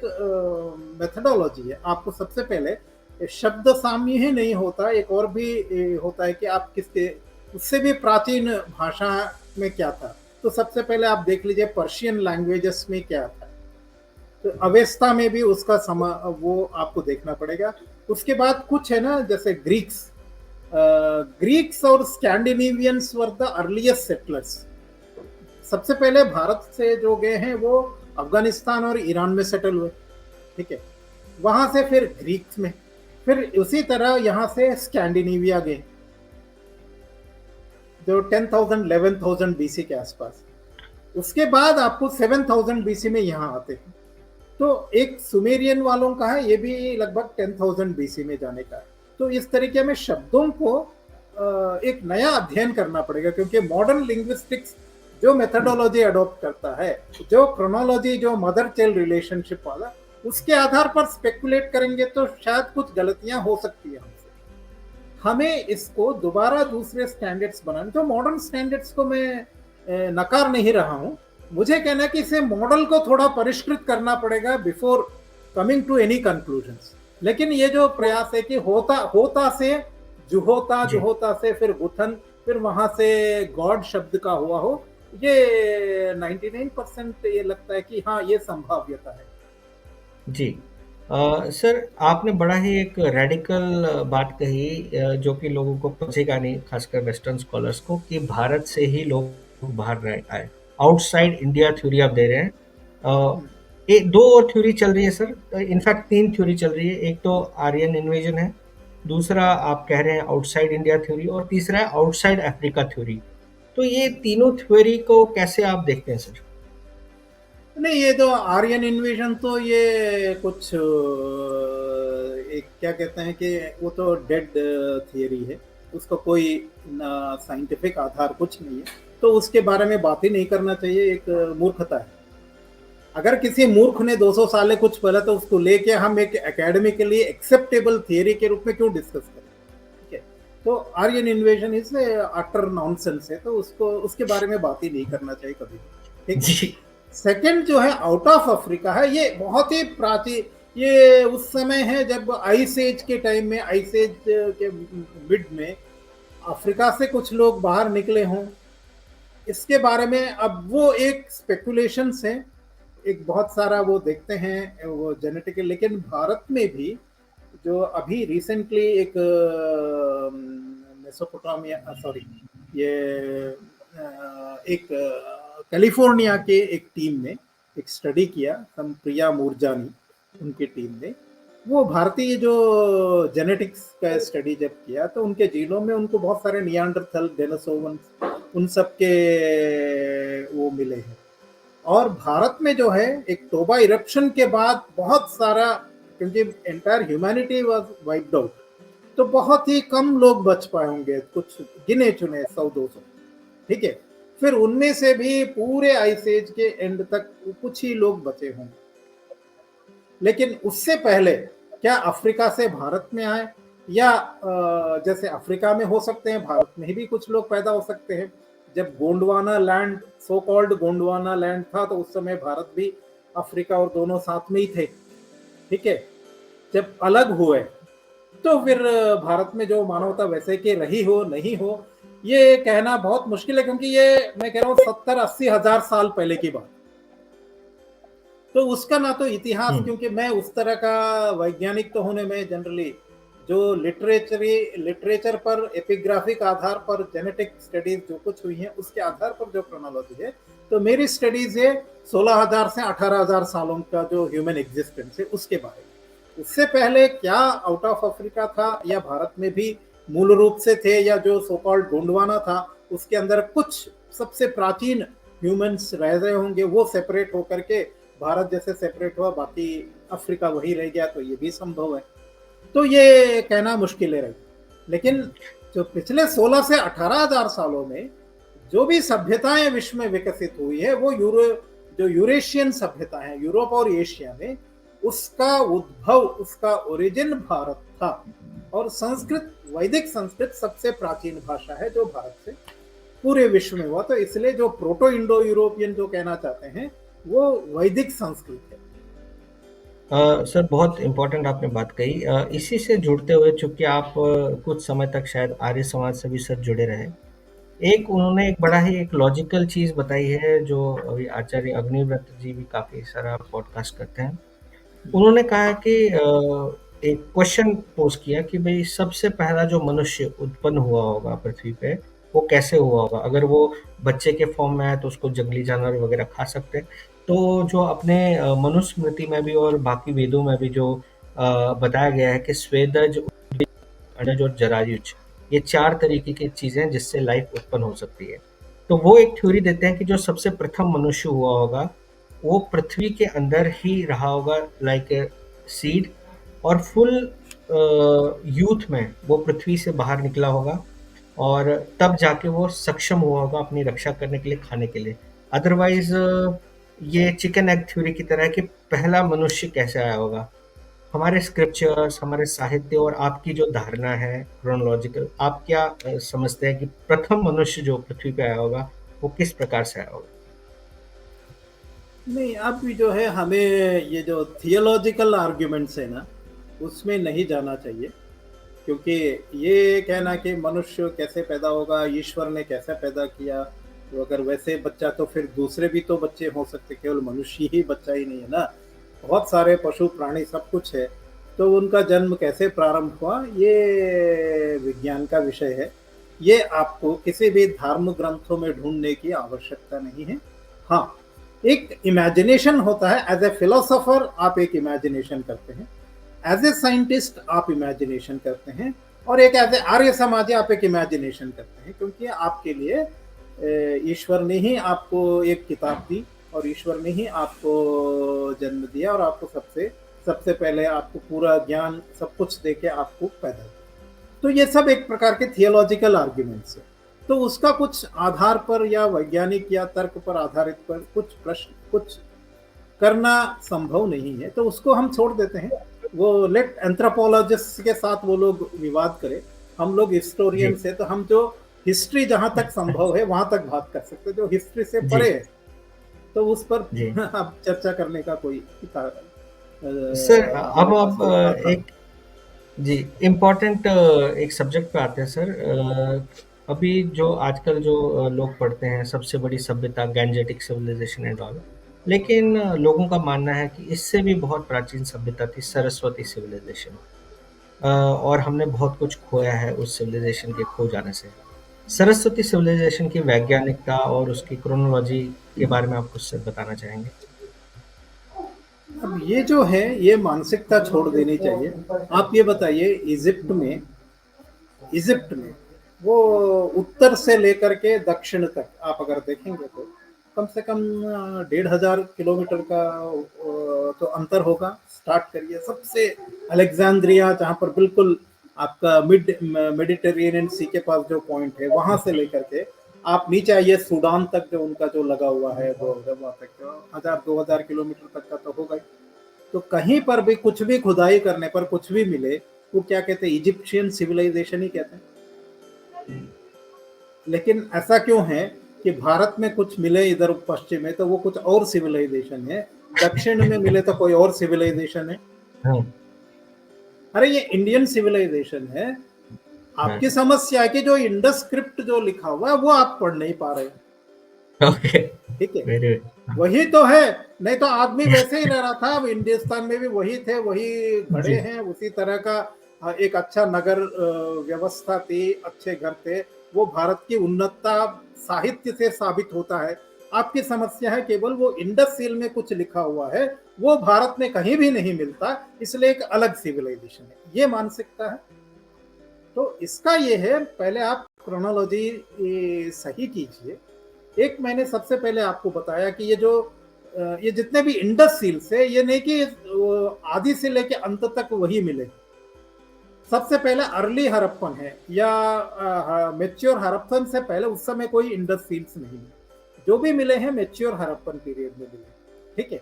मेथडोलॉजी है। आपको सबसे पहले शब्द साम्य ही नहीं होता, एक और भी होता है कि आप किसके, उससे भी प्राचीन भाषा में क्या था। तो सबसे पहले आप देख लीजिए पर्शियन लैंग्वेजेस में क्या था, तो अवेस्ता में भी उसका वो आपको देखना पड़ेगा। उसके बाद कुछ है ना, जैसे ग्रीक्स और स्कैंडिनेवियंस वर द अर्लीस्ट सेटलर्स। सबसे पहले भारत से जो गए हैं वो अफगानिस्तान और ईरान में सेटल हुए। ठीक है, वहां से फिर ग्रीक्स में, फिर उसी तरह यहां से स्कैंडिनेविया गए जो 10,000 11,000 बीसी के आसपास। उसके बाद आपको 7000 बीसी में यहां आते हैं। तो एक सुमेरियन वालों का है, ये भी लगभग 10,000 बीसी में जाने का है। तो इस तरीके में शब्दों को एक नया अध्ययन करना पड़ेगा, क्योंकि मॉडर्न लिंग्विस्टिक्स जो मेथडोलॉजी अडॉप्ट करता है, जो क्रोनोलॉजी, जो मदर चाइल्ड रिलेशनशिप वाला, उसके आधार पर स्पेकुलेट करेंगे तो शायद कुछ गलतियां हो सकती है हमसे। हमें इसको दोबारा दूसरे स्टैंडर्ड्स बनाने, जो मॉडर्न स्टैंडर्ड्स को मैं नकार नहीं रहा हूं, मुझे कहना है कि इसे मॉडल को थोड़ा परिष्कृत करना पड़ेगा before coming to any conclusions. लेकिन ये जो प्रयास है कि होता से जुहोता से फिर गुथन, फिर वहां से गॉड शब्द का हुआ हो, ये 99% ये लगता है कि हाँ, ये संभाव्यता है। जी। सर, आपने बड़ा ही एक रेडिकल बात कही, जो कि लोगों को पचेगा नहीं, खासकर वेस्टर्न स्कॉलर्स को, कि भारत से ही लोग बाहर रह आए। आउटसाइड इंडिया थ्योरी आप दे रहे हैं। दो और थ्योरी चल रही है सर, इनफैक्ट 3 थ्योरी चल रही है। एक तो आर्यन इन्वेजन है, दूसरा आप कह रहे हैं आउटसाइड इंडिया थ्योरी, और तीसरा है आउटसाइड अफ्रीका थ्योरी। तो ये तीनों थ्योरी को कैसे आप देखते हैं सर? नहीं, ये तो आर्यन इन्वेजन तो ये कुछ एक क्या कहते हैं कि वो तो डेड थियरी है, उसका कोई साइंटिफिक आधार कुछ नहीं है, तो उसके बारे में बात ही नहीं करना चाहिए, एक मूर्खता है। अगर किसी मूर्ख ने 200 साल कुछ पढ़ा तो उसको लेके हम एक एकेडमिकली एक्सेप्टेबल थियरी के रूप में क्यों डिस्कस करें? ठीक है, तो Aryan invasion is utter nonsense है, तो उसको उसके बारे में बात ही नहीं करना चाहिए कभी। ठीक है। जी। सेकंड जो है आउट ऑफ अफ्रीका है, ये बहुत ही प्राचीन, ये उस समय है जब आइस एज के टाइम में, आइस एज के मिड में अफ्रीका से कुछ लोग बाहर निकले हों, इसके बारे में अब वो एक स्पेकुलेशंस है, एक बहुत सारा वो देखते हैं वो जेनेटिकल। लेकिन भारत में भी जो अभी रिसेंटली एक मेसोपोटामिया, सॉरी, ये एक कैलिफोर्निया के एक टीम ने एक स्टडी किया, प्रिया मूरजानी उनकी टीम ने, वो भारतीय जो जेनेटिक्स का स्टडी जब किया तो उनके जीनोम में उनको बहुत सारे नियांडरथल, डेनिसोवन, उन सब के वो मिले हैं। और भारत में जो है एक टोबा इरप्शन के बाद बहुत सारा, क्योंकि entire humanity was wiped out, तो बहुत ही कम लोग बच पाए होंगे, कुछ गिने चुने 100-200। ठीक है, फिर उनमें से भी पूरे आइस एज के एंड तक कुछ ही लोग बचे होंगे। लेकिन उससे पहले क्या अफ्रीका से भारत में आए, या जैसे अफ्रीका में हो सकते हैं, भारत में भी कुछ लोग पैदा हो सकते हैं। जब Gondwana land, so called Gondwana land था, तो उस समय भारत भी अफ्रीका और दोनों साथ में ही थे। ठीक है, जब अलग हुए तो फिर भारत में जो मानवता वैसे कि रही हो नहीं हो, ये कहना बहुत मुश्किल है, क्योंकि ये मैं कह रहा हूँ 70-80 हजार साल पहले की बात। तो उसका ना तो इतिहास, हम्म। क्योंकि मैं उस तरह का वैज्ञानिक तो होने में जनरली जो लिटरेचर पर एपिग्राफिक आधार पर जेनेटिक स्टडीज जो कुछ हुई है उसके आधार पर जो क्रोनोलॉजी है, तो मेरी स्टडीज है 16,000 से 18,000 सालों का जो ह्यूमन एग्जिस्टेंस है उसके बारे में। उससे पहले क्या आउट ऑफ अफ्रीका था या भारत में भी मूल रूप से थे, या जो सो कॉल्ड गोंडवाना था उसके अंदर कुछ सबसे प्राचीन ह्यूमंस रह रहे होंगे, वो सेपरेट होकर के भारत जैसे सेपरेट हुआ, बाकी अफ्रीका वही रह गया, तो ये भी संभव है। तो ये कहना मुश्किल है। लेकिन जो पिछले 16 से 18,000 सालों में जो भी सभ्यताएं विश्व में विकसित हुई है, वो जो यूरेशियन सभ्यता है यूरोप और एशिया में, उसका उद्भव, उसका ओरिजिन भारत था। और संस्कृत, वैदिक संस्कृत सबसे प्राचीन भाषा है जो भारत से पूरे विश्व में हुआ। तो इसलिए जो प्रोटो इंडो यूरोपियन जो कहना चाहते हैं वो वैदिक संस्कृत है। सर बहुत इम्पोर्टेंट आपने बात कही। इसी से जुड़ते हुए चूंकि आप कुछ समय तक शायद आर्य समाज से भी सर जुड़े रहे, एक उन्होंने एक बड़ा ही एक लॉजिकल चीज बताई है जो अभी आचार्य अग्निव्रत जी भी काफी सारा पॉडकास्ट करते हैं। उन्होंने कहा कि एक क्वेश्चन पोज किया कि भाई सबसे पहला जो मनुष्य उत्पन्न हुआ होगा पृथ्वी पे वो कैसे हुआ होगा। अगर वो बच्चे के फॉर्म में आए तो उसको जंगली जानवर वगैरह खा सकते हैं। तो जो अपने मनुस्मृति में भी और बाकी वेदों में भी जो बताया गया है कि स्वेदज, अनज और जरायुज, ये 4 तरीके की चीज़ें हैं जिससे लाइफ उत्पन्न हो सकती है। तो वो एक थ्योरी देते हैं कि जो सबसे प्रथम मनुष्य हुआ होगा, वो पृथ्वी के अंदर ही रहा होगा लाइक अ सीड, और फुल यूथ में वो पृथ्वी से बाहर निकला होगा और तब जाके वो सक्षम हुआ होगा अपनी रक्षा करने के लिए, खाने के लिए। अदरवाइज़ ये चिकन एग थ्योरी की तरह है कि पहला मनुष्य कैसे आया होगा। हमारे स्क्रिप्चर्स, हमारे साहित्य और आपकी जो धारणा है क्रोनोलॉजिकल, आप क्या समझते हैं कि प्रथम मनुष्य जो पृथ्वी पे आया होगा वो किस प्रकार से आया होगा? नहीं, अब भी जो है हमें ये जो थियोलॉजिकल आर्ग्यूमेंट्स है ना, उसमें नहीं जाना चाहिए। क्योंकि ये कहना कि मनुष्य कैसे पैदा होगा, ईश्वर ने कैसे पैदा किया, तो अगर वैसे बच्चा तो फिर दूसरे भी तो बच्चे हो सकते, केवल मनुष्य ही बच्चा ही नहीं है ना, बहुत सारे पशु प्राणी सब कुछ है। तो उनका जन्म कैसे प्रारंभ हुआ, ये विज्ञान का विषय है। ये आपको किसी भी धर्म ग्रंथों में ढूंढने की आवश्यकता नहीं है। हाँ, एक इमेजिनेशन होता है, एज ए फिलोसोफर आप एक इमेजिनेशन करते हैं, एज ए साइंटिस्ट आप इमेजिनेशन करते हैं, और एक एज ए आर्य समाजी आप एक इमेजिनेशन करते हैं, क्योंकि आपके लिए ईश्वर ने ही आपको एक किताब दी, और ईश्वर ने ही आपको जन्म दिया, और आपको सबसे सबसे पहले आपको पूरा ज्ञान सब कुछ देके आपको पैदा किया। तो ये सब एक प्रकार के थियोलॉजिकल आर्ग्यूमेंट्स है। तो उसका कुछ आधार पर या वैज्ञानिक या तर्क पर आधारित पर कुछ प्रश्न कुछ करना संभव नहीं है, तो उसको हम छोड़ देते हैं। वो लेट एंथ्रोपोलॉजिस्ट के साथ वो लोग विवाद करें। हम लोग जी, हिस्टोरियन से, तो हम जो हिस्ट्री जहां तक संभव है वहां तक बात कर सकते हैं, जो हिस्ट्री से जी, परे है तो उस पर जी। अब चर्चा करने का कोई सर अब हमारे पास आप कोई आधार एक, जी, इम्पोर्टेंट एक सब्जेक्ट पे आते हैं सर। अभी जो आजकल जो लोग पढ़ते हैं सबसे बड़ी सभ्यता गैंजेटिक सिविलाइजेशन एंड ऑल, लेकिन लोगों का मानना है कि इससे भी बहुत प्राचीन सभ्यता थी सरस्वती सिविलाइजेशन। और हमने बहुत कुछ खोया है उस सिविलाइजेशन के खो जाने से। सरस्वती सिविलाइजेशन की वैज्ञानिकता और उसकी क्रोनोलॉजी के बारे में आप कुछ बताना चाहेंगे? अब ये जो है ये मानसिकता छोड़ देनी चाहिए। आप ये बताइए, इजिप्ट में वो उत्तर से लेकर के दक्षिण तक आप अगर देखेंगे तो कम से कम 1,500 किलोमीटर का तो अंतर होगा। स्टार्ट करिए सबसे अलेक्जेंड्रिया, जहाँ पर बिल्कुल आपका मेडिटेरेनियन सी के पास जो पॉइंट है, वहां से लेकर के आप नीचे आइए सूडान तक, जो उनका जो लगा हुआ है वहां तक, 1,000-2,000 किलोमीटर तक का तो होगा ही। तो कहीं पर भी कुछ भी खुदाई करने पर कुछ भी मिले, वो क्या कहते हैं, इजिप्शियन सिविलाइजेशन ही कहते हैं। लेकिन ऐसा क्यों है कि भारत में कुछ मिले इधर पश्चिम में तो वो कुछ और सिविलाइजेशन है, दक्षिण में मिले तो कोई और सिविलाइजेशन है। हाँ। अरे ये इंडियन सिविलाइजेशन है। आपकी समस्या है कि जो इंडस स्क्रिप्ट जो लिखा हुआ है वो आप पढ़ नहीं पा रहे हैं। ओके, ठीक है, वेरी वही तो है। नहीं तो आदमी वैसे ही रह रहा था। अब हिंदुस्तान में भी वही थे, वही जी, घड़े हैं, उसी तरह का एक अच्छा नगर व्यवस्था थी, अच्छे घर थे। वो भारत की उन्नतता साहित्य से साबित होता है। आपकी समस्या है केवल वो इंडस सील में कुछ लिखा हुआ है, वो भारत में कहीं भी नहीं मिलता, इसलिए एक अलग सिविलाइजेशन है, ये मानसिकता है। तो इसका ये है, पहले आप क्रोनोलॉजी सही कीजिए। एक मैंने सबसे पहले आपको बताया कि ये जितने भी इंडस सील्स है, ये नहीं कि आदि से लेके अंत तक वही मिले। सबसे पहले अर्ली हड़प्पन है या मेच्योर हड़प्पन से पहले उस समय कोई इंडस सील्स नहीं मिले। जो भी मिले हैं मेच्योर हड़प्पन पीरियड में मिले। ठीक है,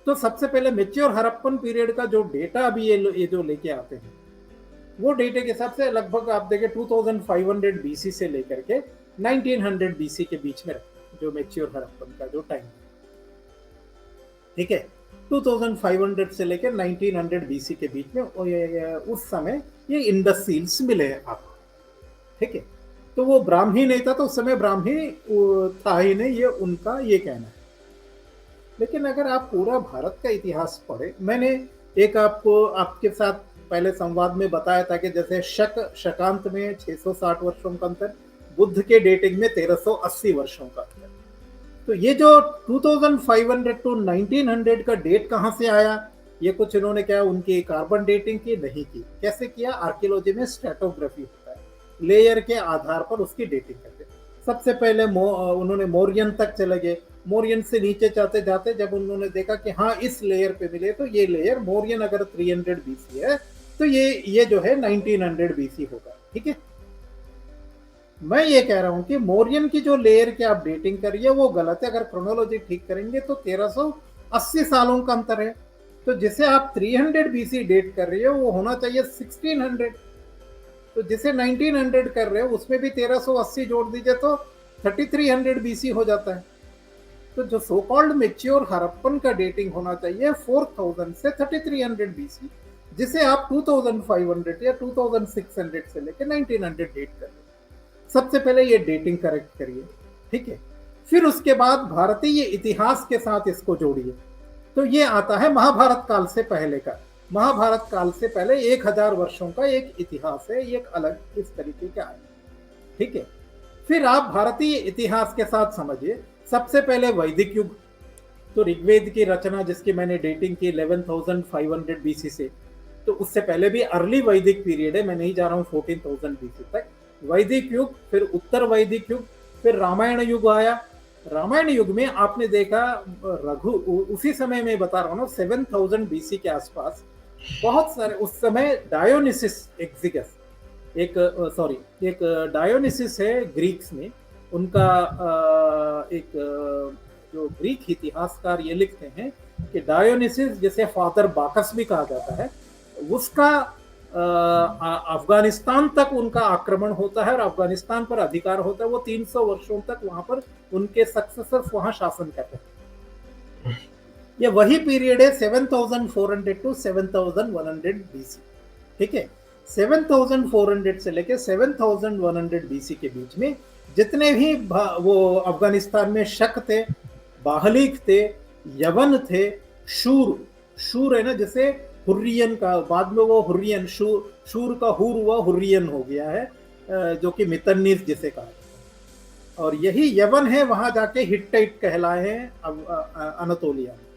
तो सबसे पहले मेच्योर हड़प्पन पीरियड का जो डेटा अभी ये जो लेके आते हैं, वो डेटे के हिसाब से लगभग आप देखें 2500 बीसी से लेकर के 1900 बीसी के बीच में रखते हैं, जो मेच्योर हड़प्पन का जो टाइम है। ठीक है, 2500 से लेकर 1900 बीसी के बीच में उस समय ये इंडस सील्स मिले हैं आपको। ठीक है, तो वो ब्राह्मी नहीं था, तो उस समय ब्राह्मी था ही नहीं, ये उनका ये कहना है। लेकिन अगर आप पूरा भारत का इतिहास पढ़े, मैंने एक आपको आपके साथ पहले संवाद में बताया था कि जैसे शकांत में 660 वर्षों का अंतर, बुद्ध के डेटिंग में 1380 वर्षों का अंतर। तो ये जो 2500 टू 1900 का डेट कहाँ से आया, ये कुछ इन्होंने क्या उनकी कार्बन डेटिंग की नहीं की। कैसे किया, आर्कियोलॉजी में स्ट्रेटोग्राफी होता है, लेयर के आधार पर उसकी डेटिंग करते। सबसे पहले उन्होंने मौर्यन तक चले गए। मौर्यन से नीचे जाते जाते जब उन्होंने देखा कि हाँ इस लेयर पे मिले, तो ये लेयर मौर्यन अगर 300 बीसी है, तो ये जो है 1900 बीसी होगा। ठीक है, मैं ये कह रहा हूं कि मौर्यन की जो लेयर की आप डेटिंग करिए वो गलत है। अगर क्रोनोलॉजी ठीक करेंगे तो 1380 सालों का अंतर है। तो जिसे आप 300 बीसी डेट कर रही हो वो होना चाहिए 1600। तो जिसे 1900 कर रहे हो उसमें भी 1380 जोड़ दीजिए तो 3300 बीसी हो जाता है। तो जो सो कॉल्ड मेच्योर हड़प्पन का डेटिंग होना चाहिए 4000 से 3300 बीसी, जिसे आप 2500 या 2600 से लेकर 1900 डेट कर रहे हो। सबसे पहले ये डेटिंग करेक्ट करिए। ठीक है, फिर उसके बाद भारतीय इतिहास के साथ इसको जोड़िए। तो ये आता है महाभारत काल से पहले का। महाभारत काल से पहले 1000 वर्षों का एक इतिहास है, ये एक अलग इस तरीके का है। ठीक है, फिर आप भारतीय इतिहास के साथ समझिए। सबसे पहले वैदिक युग, तो ऋग्वेद की रचना जिसकी मैंने डेटिंग की 11500 बीसी से, तो उससे पहले भी अर्ली वैदिक पीरियड है, मैं नहीं जा रहा हूँ 14000 बीसी तक। वैदिक युग, फिर उत्तर वैदिक युग, फिर रामायण युग आया। रामायण युग में आपने देखा रघु, उसी समय में बता रहा हूँ ना 7000 बीसी के आसपास बहुत सारे, उस समय डायोनिसिस एग्जिगस एक डायोनिसिस है ग्रीक्स में, उनका एक जो ग्रीक इतिहासकार ये लिखते हैं कि डायोनिसिस, जिसे फादर बाकस भी कहा जाता है, उसका अफगानिस्तान तक उनका आक्रमण होता है और अफगानिस्तान पर अधिकार होता है। वो 300 वर्षों तक वहां पर उनके सक्सेसर्स वहां शासन करते हैं। ये वही पीरियड है 7400 टू 7100 बीसी। ठीक है, 7400 से लेकर 7100 बीसी के बीच में जितने भी वो अफगानिस्तान में शक थे, बाहलीक थे, यवन थे, शूर है ना, जैसे हुर्रियन का, बाद में वो हुर्रियन शूर का हुर हुआ हुर्रियन हो गया है, जो कि मितन्नीस जिसे कहा। और यही यवन है, वहां जाके हिट्टाइट कहलाए हैं अनातोलिया में।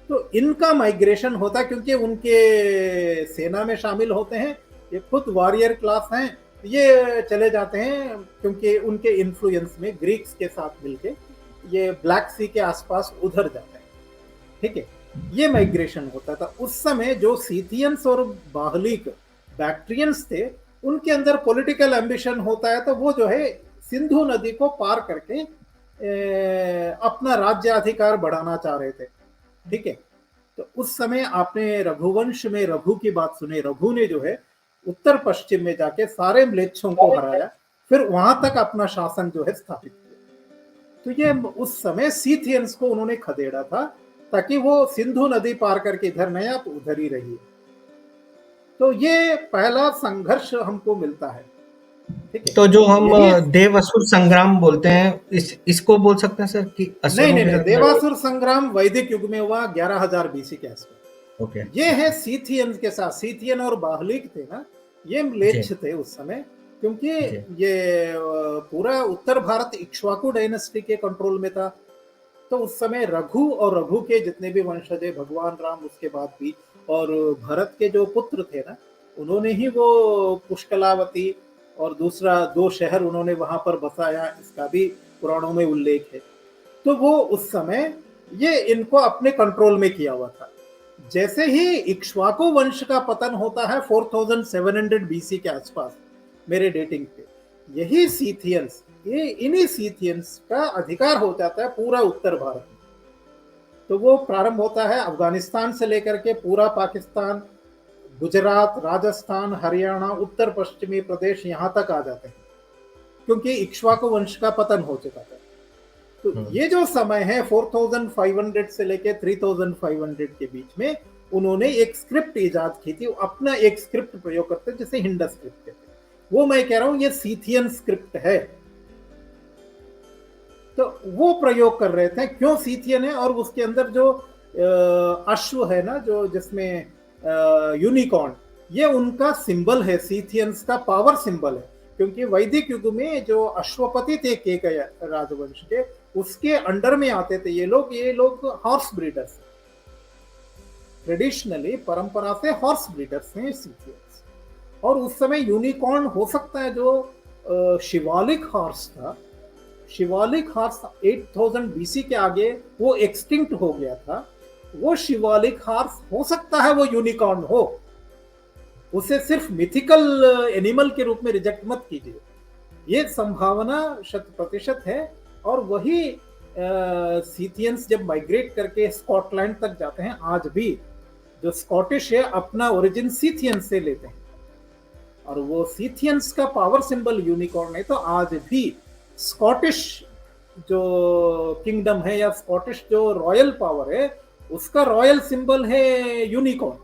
तो इनका माइग्रेशन होता है क्योंकि उनके सेना में शामिल होते हैं, ये खुद वॉरियर क्लास हैं, ये चले जाते हैं क्योंकि उनके इन्फ्लुएंस में ग्रीक्स के साथ मिलके ये ब्लैक सी के आसपास उधर जाते हैं। ठीक है, ये माइग्रेशन होता था। उस समय जो सीथियंस और बाहलिक बैक्ट्रियंस थे, उनके अंदर पॉलिटिकल एम्बिशन होता है, तो वो जो है सिंधु नदी को पार करके अपना राज्याधिकार बढ़ाना चाह रहे थे। ठीक है, तो उस समय आपने रघुवंश में रघु की बात सुनी। रघु ने जो है उत्तर पश्चिम में जाके सारे म्लेच्छों को हराया, फिर वहां तक अपना शासन जो है स्थापित किया। तो ये उस समय सीथियंस को उन्होंने खदेड़ा था ताकि वो सिंधु नदी पार करके इधर नहीं, आप उधर ही रहिए। तो ये पहला संघर्ष हमको मिलता है, ठीक है। तो जो हम यही देव असुर संग्राम बोलते हैं, इसको बोल सकते हैं सर कि नहीं असुरों नहीं के नहीं, साथ लड़ाई? देवासुर संग्राम वैदिक युग में हुआ 11,000 बीसी के आसपास। ओके। ये है सीथियन के साथ, सीथियन और बाहलिक थे ना, ये जी, म्लेच्छ थे उस समय, क्योंकि जी, ये पूरा उत्तर भारत इक्ष्वाकु डायनेस्टी के कंट्रोल में था। तो उस समय रघु और रघु के जितने भी वंशज है, भगवान राम उसके बाद भी, और भरत के जो पुत्र थे ना, उन्होंने ही वो पुष्कलावती और दूसरा 2 शहर उन्होंने वहां पर बसाया, इसका भी पुराणों में उल्लेख है। तो वो उस समय ये इनको अपने कंट्रोल में किया हुआ था। जैसे ही इक्ष्वाकु वंश का पतन होता है 4700 बीसी के आसपास, मेरे डेटिंग पे, यही सीथियंस, ये इन्हीं सीथियंस का अधिकार हो जाता है पूरा उत्तर भारत में। तो वो प्रारंभ होता है अफगानिस्तान से लेकर के पूरा पाकिस्तान, गुजरात, राजस्थान, हरियाणा, उत्तर पश्चिमी प्रदेश, यहाँ तक आ जाते हैं, क्योंकि इक्ष्वाकु वंश का पतन हो चुका था। तो ये जो समय है 4500 से लेके 3500 के बीच में, उन्होंने एक स्क्रिप्ट इजाद की थी, अपना एक स्क्रिप्ट प्रयोग करते जिसे हिंडा स्क्रिप्ट कहते हैं। वो मैं कह रहा हूं ये सीथियन स्क्रिप्ट है। तो वो प्रयोग कर रहे थे, क्यों सीथियन है, और उसके अंदर जो अश्व है ना, जो जिसमें यूनिकॉर्न, ये उनका सिंबल है, सीथियंस का पावर सिंबल है। क्योंकि वैदिक युग में जो अश्वपति थे केकय राजवंश के, उसके अंडर में आते थे ये लोग हॉर्स ब्रीडर्स, ट्रेडिशनली परंपरा से हॉर्स ब्रीडर्स हैं सीथियंस। और उस समय यूनिकॉर्न हो सकता है जो शिवालिक हॉर्स था, शिवालिक हॉर्स 8000 बीसी के आगे वो एक्सटिंक्ट हो गया था, वो शिवालिक हॉर्स हो सकता है वो यूनिकॉर्न हो, उसे सिर्फ मिथिकल एनिमल के रूप में रिजेक्ट मत कीजिए, ये संभावना 100% है। और वही सीथियंस जब माइग्रेट करके स्कॉटलैंड तक जाते हैं, आज भी जो स्कॉटिश है अपना ओरिजिन सीथियंस से लेते हैं, और वो सीथियंस का पावर सिंबल यूनिकॉर्न है। तो आज भी स्कॉटिश जो किंगडम है या स्कॉटिश जो रॉयल पावर है, उसका रॉयल सिंबल है यूनिकॉर्न।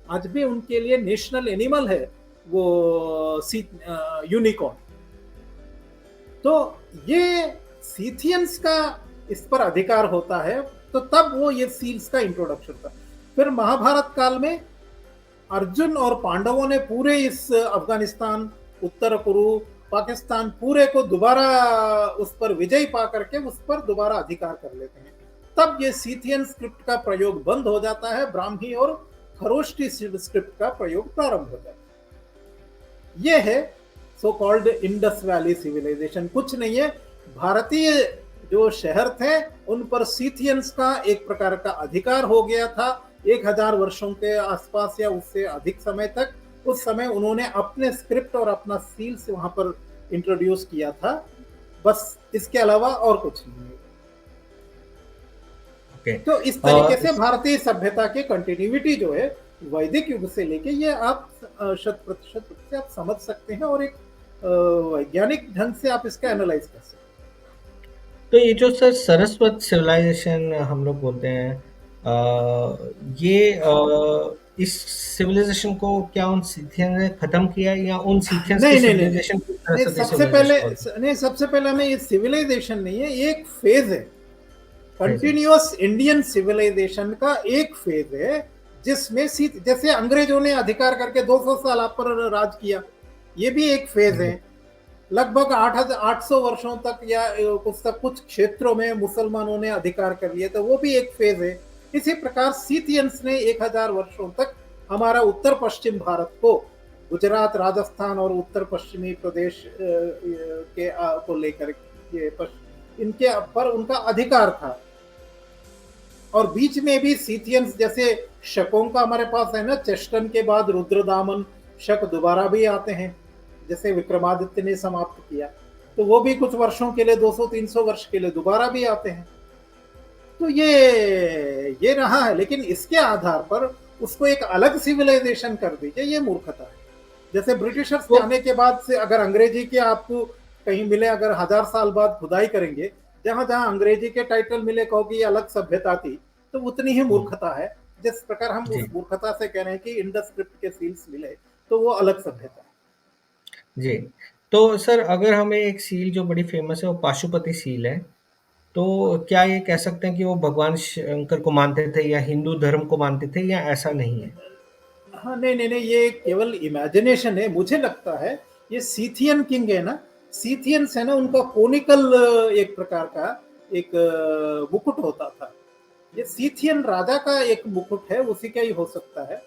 आज भी उनके लिए नेशनल एनिमल है वो यूनिकॉर्न। तो ये सीथियंस का इस पर अधिकार होता है, तो तब वो ये सील्स का इंट्रोडक्शन था। फिर महाभारत काल में अर्जुन और पांडवों ने पूरे इस अफगानिस्तान, उत्तर कुरु, पाकिस्तान पूरे को दोबारा उस पर विजय पा करके उस पर दोबारा अधिकार कर लेते हैं। तब ये सीथियन स्क्रिप्ट का प्रयोग बंद हो जाता है, ब्राह्मी और खरोष्टी स्क्रिप्ट का प्रयोग प्रारंभ हो जाता है। ये है so called Indus Valley civilisation. कुछ नहीं है, भारतीय जो शहर थे उन पर सीथियंस का एक प्रकार का अधिकार हो गया था 1000 वर्षों के आसपास या उससे अधिक समय तक। उस समय उन्होंने अपने स्क्रिप्ट और अपना सील्स वहां पर इंट्रोड्यूस किया था, बस इसके अलावा और कुछ नहीं है। ओके। तो इस तरीके से भारतीय सभ्यता की कंटिन्यूटी जो है वैदिक युग से लेके, ये आप 100% रूप से आप समझ सकते हैं और एक वैज्ञानिक ढंग से आप इसका एनालाइज कर सकते हैं। तो ये जो सर सरस्वत सिविलाइजेशन हम लोग बोलते हैं, इस सिविलाइजेशन को क्या उन सीथियन ने खत्म किया या उन सीथियंस की नहीं नहीं नहीं सिविलाइजेशन की नहीं, सरस्वती सिविलाइजेशन बोलते हैं? सबसे पहले हमें ये सिविलाइजेशन नहीं है, ये एक फेज है, Phase है। कंटिन्यूअस इंडियन सिविलाइजेशन का एक फेज है, जिसमें जैसे अंग्रेजों ने अधिकार करके 200 साल आप पर राज किया, ये भी एक फेज है। लगभग 800 वर्षों तक या कुछ क्षेत्रों में मुसलमानों ने अधिकार कर लिए, तो वो भी एक फेज है। इसी प्रकार सीथियंस ने 1000 वर्षों तक हमारा उत्तर पश्चिम भारत को, गुजरात, राजस्थान और उत्तर पश्चिमी प्रदेश के को लेकर ये इनके पर उनका अधिकार था। और बीच में भी सीथियंस, जैसे शकों का हमारे पास है ना, चेस्टन के बाद रुद्रदामन शक दोबारा भी आते हैं, जैसे विक्रमादित्य ने समाप्त किया, तो वो भी कुछ वर्षों के लिए 200-300 वर्ष के लिए दोबारा भी आते हैं। तो ये रहा है, लेकिन इसके आधार पर उसको एक अलग सिविलाइजेशन कर दीजिए, ये मूर्खता है। जैसे ब्रिटिशर्स के आने के बाद से अगर अंग्रेजी के आपको कहीं मिले, अगर 1000 साल बाद खुदाई करेंगे, जहां जहां अंग्रेजी के टाइटल मिले, कहोगे ये अलग सभ्यता थी, तो उतनी ही मूर्खता है जिस प्रकार हम जी उस मूर्खता से कह रहे हैं कि इंडस स्क्रिप्ट के सील्स मिले, तो वो अलग सभ्यता है। जी। तो सर अगर हमें एक सील जो बड़ी फेमस है वो पाशुपति सील है, तो क्या ये कह सकते हैं कि वो भगवान शंकर को मानते थे या हिंदू धर्म को मानते थे या ऐसा नहीं है? हाँ, नहीं नहीं नहीं, ये केवल इमेजिनेशन है। मुझे लगता है ये सीथियन किंग है ना, सीथियंस है ना, उनका कोनिकल एक प्रकार का एक मुकुट होता था। ये सीथियन राजा का एक मुकुट है, उसी का ही हो सकता है।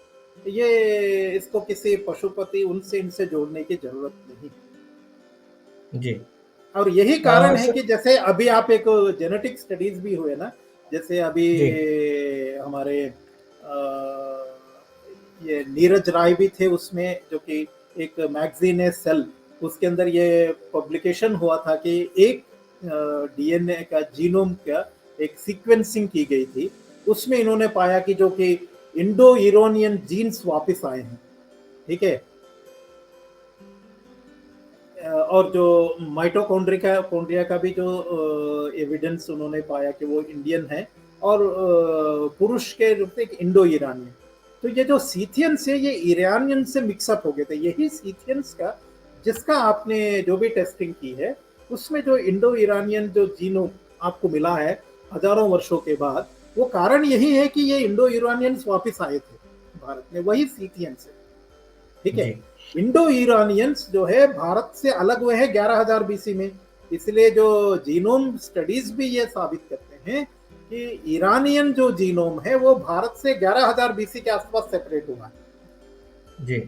ये इसको किसी पशुपति उनसे इनसे जोड़ने की जरूरत नहीं। जी। और यही कारण है सर कि जैसे अभी आप एक जेनेटिक स्टडीज भी हुए ना, जैसे अभी जी, हमारे ये नीरज राय भी थे उसमें, जो कि एक मैगजीन है सेल, उसके अंदर ये पब्लिकेशन हुआ था कि एक डीएनए का जीनोम का एक सीक्वेंसिंग की गई थी। उसमें इन्होंने पाया कि जो कि इंडो यूरोनियन जीन्स वापस आए हैं, ठीक है। और जो माइटोकॉन्ड्रिया कॉन्ड्रिया का भी जो एविडेंस उन्होंने पाया कि वो इंडियन है, और पुरुष के रूप में एक इंडो ईरानियन। तो ये जो सीथियंस है ये ईरानियन से मिक्सअप हो गए थे। यही सीथियंस का जिसका आपने जो भी टेस्टिंग की है, उसमें जो इंडो ईरानियन जो जीनोम आपको मिला है हजारों वर्षों के बाद, वो कारण यही है कि ये इंडो ईरानियंस वापिस आए थे भारत में, वही सीथियंस है, ठीक है। जी, इंडो ईरानियंस जो है भारत से अलग हुए हैं 11,000 बीसी में। इसलिए जो जीनोम स्टडीज भी ये साबित करते हैं कि ईरानियन जो जीनोम है वो भारत से 11,000 बीसी के आसपास सेपरेट हुआ है। जी।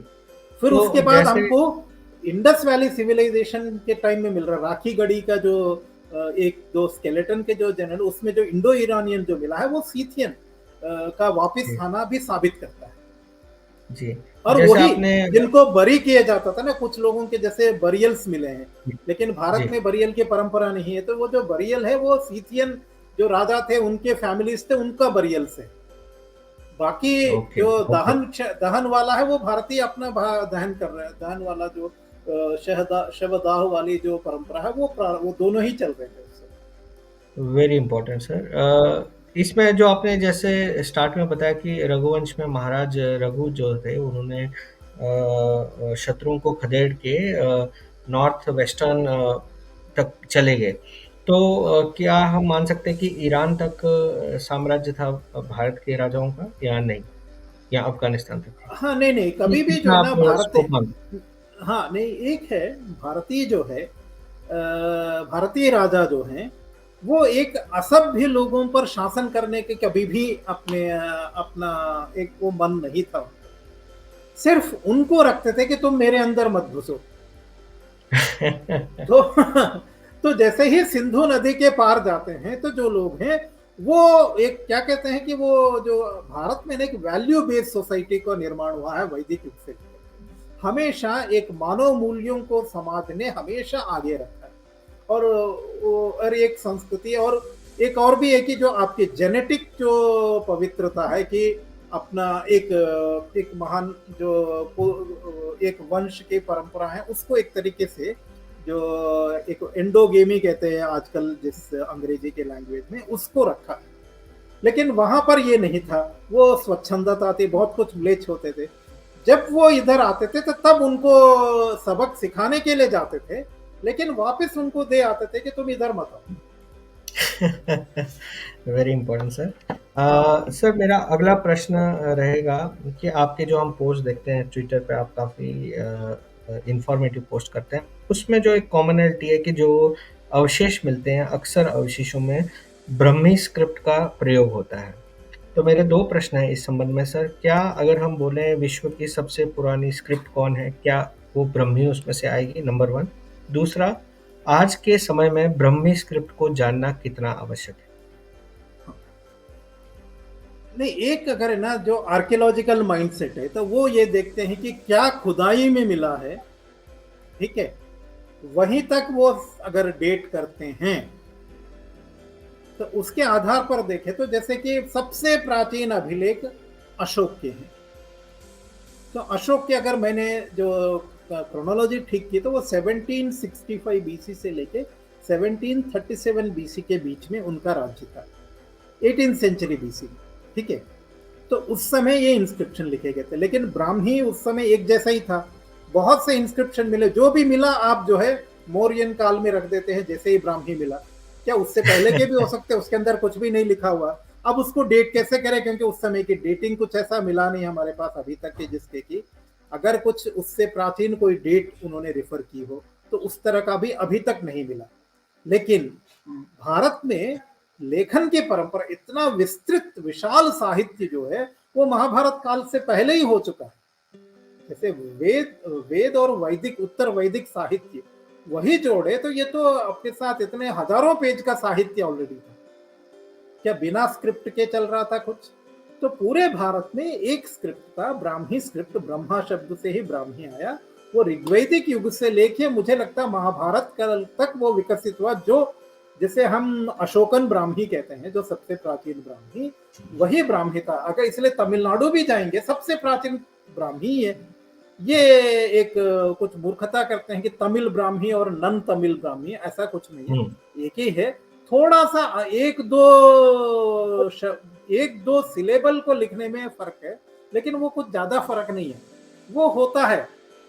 फिर तो उसके बाद जैसे हमको इंडस वैली सिविलाइजेशन के टाइम में मिल रहा राखी गढ़ी का जो एक दो स्केलेटन के जो जनरल, उसमें जो इंडो ईरानियन जो मिला है वो सीथियन का वापिस जी, आना भी साबित करता है। जी। और जैसे वही आपने जिनको बरी किया जाता था ना, कुछ लोगों के जैसे बरियल्स मिले हैं, जी, लेकिन भारत जी, में बरियल की परंपरा नहीं है। तो वो जो बरियल है वो सीथियन जो राजा थे उनके फैमिलीज थे, उनका बरियल से। बाकी ओके, जो ओके। दहन वाला है वो भारतीय अपना दहन कर रहे हैं। दहन वाला जो शवदाह वाली जो परंपरा है वो दोनों ही चल रहे थे उससे। Very important sir. इसमें जो आपने जैसे स्टार्ट में बताया कि रघुवंश में महाराज रघु जो थे उन्होंने शत्रुओं को खदेड़ के नॉर्थ वेस्टर्न तक चले गए। तो क्या हम मान सकते हैं कि ईरान तक साम्राज्य था भारत के राजाओं का या नहीं, या अफगानिस्तान तक था? हाँ, नहीं नहीं, कि कभी भी जो कितना है ना आप भारतीय, स्कोप मान? हाँ नहीं, एक है भारतीय जो है भारतीय राजा जो हैं वो एक असभ्य लोगों पर शासन करने के कभी भी अपना एक वो मन नहीं था। सिर्फ उनको रखते थे कि तुम मेरे अंदर मत घुसो। तो तो जैसे ही सिंधु नदी के पार जाते हैं तो जो लोग हैं वो एक क्या कहते हैं कि वो जो भारत में एक वैल्यू बेस्ड सोसाइटी का निर्माण हुआ है वैदिक युग से। हमेशा एक मानव मूल्यों को समाज ने हमेशा आगे रखा है। और एक संस्कृति, और एक और भी है कि जो आपके जेनेटिक जो पवित्रता है कि अपना एक एक महान जो एक वंश की परंपरा है उसको एक तरीके से जो एक एंडोगेमी कहते हैं आजकल जिस अंग्रेजी के लैंग्वेज में, उसको रखा है। लेकिन वहां पर ये नहीं था, वो स्वच्छंदता थी, बहुत कुछ म्लेच्छ होते थे। जब वो इधर आते थे तो तब उनको सबक सिखाने के लिए जाते थे, लेकिन वापस उनको दे आते थे कि तुम इधर मत आओ। Very important sir. हाँ सर मेरा अगला प्रश्न रहेगा कि आपके जो हम पोस्ट देखते हैं ट्विटर पे, आप काफ़ी इंफॉर्मेटिव पोस्ट करते हैं, उसमें जो एक कॉमनैलिटी है कि जो अवशेष मिलते हैं अक्सर अवशेषों में ब्रह्मी स्क्रिप्ट का प्रयोग होता है। तो मेरे दो प्रश्न हैं इस संबंध में सर। क्या अगर हम बोलें विश्व की सबसे पुरानी स्क्रिप्ट कौन है, क्या वो ब्रह्मी उसमें से आएगी? Number one. दूसरा, आज के समय में ब्रह्मी स्क्रिप्ट को जानना कितना आवश्यक है? नहीं, एक अगर है ना जो आर्कियोलॉजिकल माइंडसेट है तो वो ये देखते हैं कि क्या खुदाई में मिला है, ठीक है, वहीं तक वो अगर डेट करते हैं तो उसके आधार पर देखें तो जैसे कि सबसे प्राचीन अभिलेख अशोक के हैं। तो अशोक के अगर मैंने जो क्रोनोलॉजी ठीक की तो वो 1765 बीसी से लेके 1737 बीसी के बीच में उनका राज्य था, 18th सेंचुरी बीसी, ठीक है। तो उस समय ये इंस्क्रिप्शन लिखे गए थे, लेकिन ब्राह्मी उस समय एक जैसा ही था। बहुत से इंस्क्रिप्शन मिले, जो भी मिला आप जो है मौर्यन काल में रख देते हैं, जैसे ही ब्राह्मी मिला। क्या उससे पहले के भी हो सकते हैं, उसके अंदर कुछ भी नहीं लिखा हुआ। अब उसको डेट कैसे करें, क्योंकि उस समय की डेटिंग कुछ ऐसा मिला नहीं हमारे पास अभी तक के, जिसके कि अगर कुछ उससे प्राचीन कोई डेट उन्होंने रेफर की हो, तो उस तरह का भी अभी तक नहीं मिला। लेकिन भारत में लेखन की परंपरा इतना विस्तृत विशाल साहित्य जो है वो महाभारत काल से पहले ही हो चुका है। जैसे वेद और वैदिक, उत्तर वैदिक साहित्य वही जोड़े तो ये तो आपके साथ इतने हजारों पेज का साहित्य ऑलरेडी था। क्या बिना स्क्रिप्ट के चल रहा था कुछ? तो पूरे भारत में एक स्क्रिप्ट था, ब्राह्मी स्क्रिप्ट। ब्रह्मा शब्द से ही ब्राह्मी आया। वो ऋग्वैदिक युग से लेके मुझे लगता है महाभारत काल तक वो विकसित हुआ, जो जिसे हम अशोकन ब्राह्मी कहते हैं, जो सबसे प्राचीन ब्राह्मी वही ब्राह्मी था। अगर इसलिए तमिलनाडु भी जाएंगे, सबसे प्राचीन ब्राह्मी है। ये एक कुछ मूर्खता करते हैं कि तमिल ब्राह्मी और नन तमिल ब्राह्मी, ऐसा कुछ नहीं है, एक ही है। थोड़ा सा एक दो सिलेबल को लिखने में फर्क है, लेकिन वो कुछ ज्यादा फर्क नहीं है। वो होता है,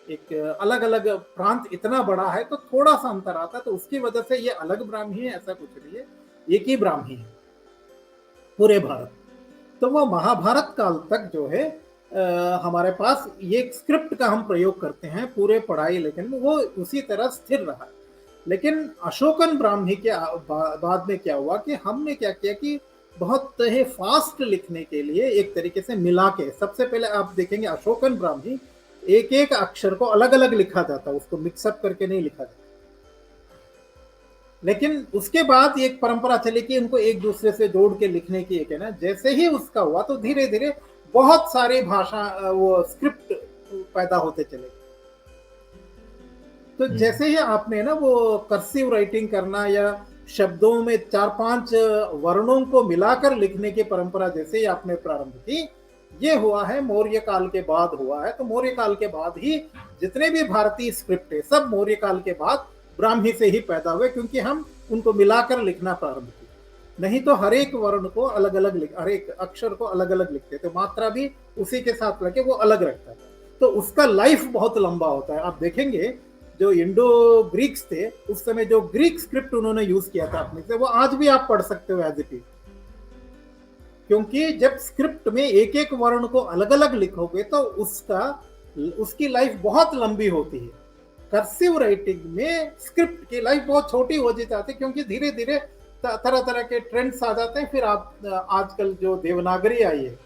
एक अलग अलग प्रांत इतना बड़ा है तो थोड़ा सा अंतर आता है, तो उसकी वजह से ये अलग ब्राह्मी है ऐसा कुछ नहीं है, एक ही ब्राह्मी है पूरे भारत। तो वो महाभारत काल तक जो है हमारे पास ये स्क्रिप्ट का हम प्रयोग करते हैं पूरे पढ़ाई लेखन में, वो उसी तरह स्थिर रहा। लेकिन अशोकन ब्राह्मी के बाद में क्या हुआ कि हमने क्या किया कि बहुत ही फास्ट लिखने के लिए एक तरीके से मिला के, सबसे पहले आप देखेंगे अशोकन ब्राह्मी एक एक अक्षर को अलग अलग लिखा जाता, उसको मिक्सअप करके नहीं लिखा जाता। लेकिन उसके बाद एक परंपरा चली कि उनको एक दूसरे से जोड़ के लिखने की, एक है ना। जैसे ही उसका हुआ तो धीरे धीरे बहुत सारी भाषा वो स्क्रिप्ट पैदा होते चले। तो जैसे ही आपने ना वो कर्सिव राइटिंग करना या शब्दों में 4-5 वर्णों को मिलाकर लिखने की परंपरा जैसे ही आपने प्रारंभ की, ये हुआ है मौर्य काल के बाद हुआ है। तो मौर्य काल के बाद ही जितने भी भारतीय स्क्रिप्ट है सब मौर्य काल के बाद ब्राह्मी से ही पैदा हुए, क्योंकि हम उनको मिलाकर लिखना प्रारंभ किया। नहीं तो हर एक वर्ण को अलग अलग हर एक अक्षर को अलग अलग लिखते थे, मात्रा भी उसी के साथ लगे वो अलग रखता था। तो उसका लाइफ बहुत लंबा होता है। आप देखेंगे जो इंडो ग्रीक्स थे उस समय जो ग्रीक स्क्रिप्ट उन्होंने यूज किया था अपने से, वो आज भी आप पढ़ सकते हो एज इट इज। क्योंकि जब स्क्रिप्ट में एक एक वर्ण को अलग अलग लिखोगे तो उसकी लाइफ बहुत लंबी होती है। कर्सिव राइटिंग में स्क्रिप्ट की लाइफ बहुत छोटी हो जाती है, क्योंकि धीरे धीरे तरह तरह के ट्रेंड्स आ जाते हैं। फिर आप आजकल जो देवनागरी आई है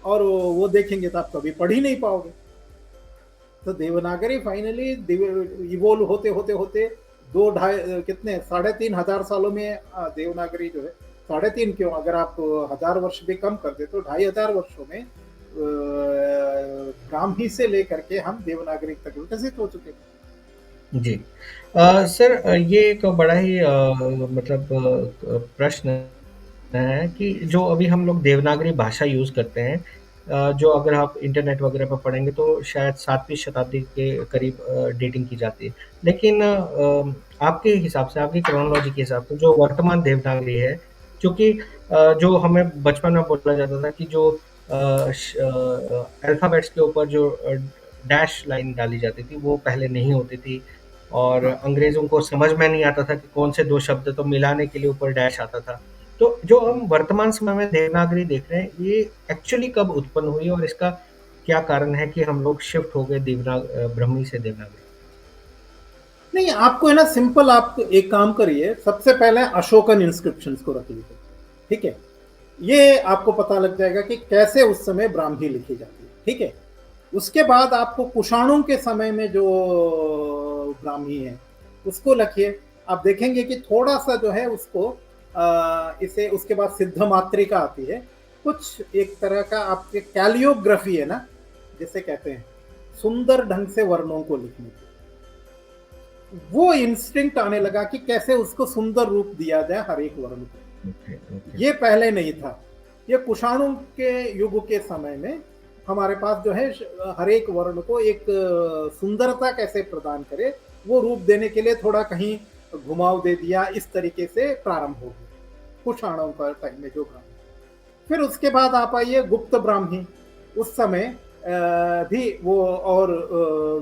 और वो देखेंगे तो आप कभी पढ़ ही नहीं पाओगे। तो देवनागरी फाइनली इवोल्व होते होते होते 3,500 सालों में देवनागरी जो है, 3.5 क्यों, अगर आप 1000 वर्ष भी कम कर दे तो 2500 वर्षों में ब्राह्मी से लेकर के हम देवनागरी तक विकसित हो चुके हैं। जी सर, ये एक बड़ा ही मतलब प्रश्न है कि जो अभी हम लोग देवनागरी भाषा यूज़ करते हैं, जो अगर आप इंटरनेट वगैरह पर पढ़ेंगे तो शायद 7वीं शताब्दी के करीब डेटिंग की जाती है। लेकिन आपके हिसाब से, आपकी क्रोनोलॉजी के हिसाब से जो वर्तमान देवनागरी है, क्योंकि जो हमें बचपन में बोला जाता था कि जो अल्फ़ाबेट्स के ऊपर जो डैश लाइन डाली जाती थी वो पहले नहीं होती थी, और अंग्रेज़ों को समझ में नहीं आता था कि कौन से 2 शब्द तो मिलाने के लिए ऊपर डैश आता था। तो जो हम वर्तमान समय में देवनागरी देख रहे हैं, ये एक्चुअली कब उत्पन्न हुई और इसका क्या कारण है कि हम लोग शिफ्ट हो गए ब्राह्मी से देवनागरी? नहीं, आपको है ना सिंपल, आप एक काम करिए, सबसे पहले अशोकन इंस्क्रिप्शंस को रख लीजिए, ठीक है। ये आपको पता लग जाएगा कि कैसे उस समय ब्राह्मी लिखी जाती है, ठीक है। उसके बाद आपको कुषाणों के समय में जो ब्राह्मी है उसको लिखिए। आप देखेंगे कि थोड़ा सा जो है उसको इसे, उसके बाद सिद्ध मात्रिका आती है, कुछ एक तरह का आपके कैलियोग्राफी है ना, जैसे कहते हैं सुंदर ढंग से वर्णों को लिखने की, वो इंस्टिंक्ट आने लगा कि कैसे उसको सुंदर रूप दिया जाए हर एक वर्ण को। ये पहले नहीं था। ये कुषाणों के युग के समय में हमारे पास जो है हर एक वर्ण को एक सुंदरता कैसे प्रदान करे, वो रूप देने के लिए थोड़ा कहीं घुमाव दे दिया, इस तरीके से प्रारंभ हो गया कुषाणों का टाइम में जो फिर उसके बाद आप आइए गुप्त ब्राह्मी, उस समय भी वो और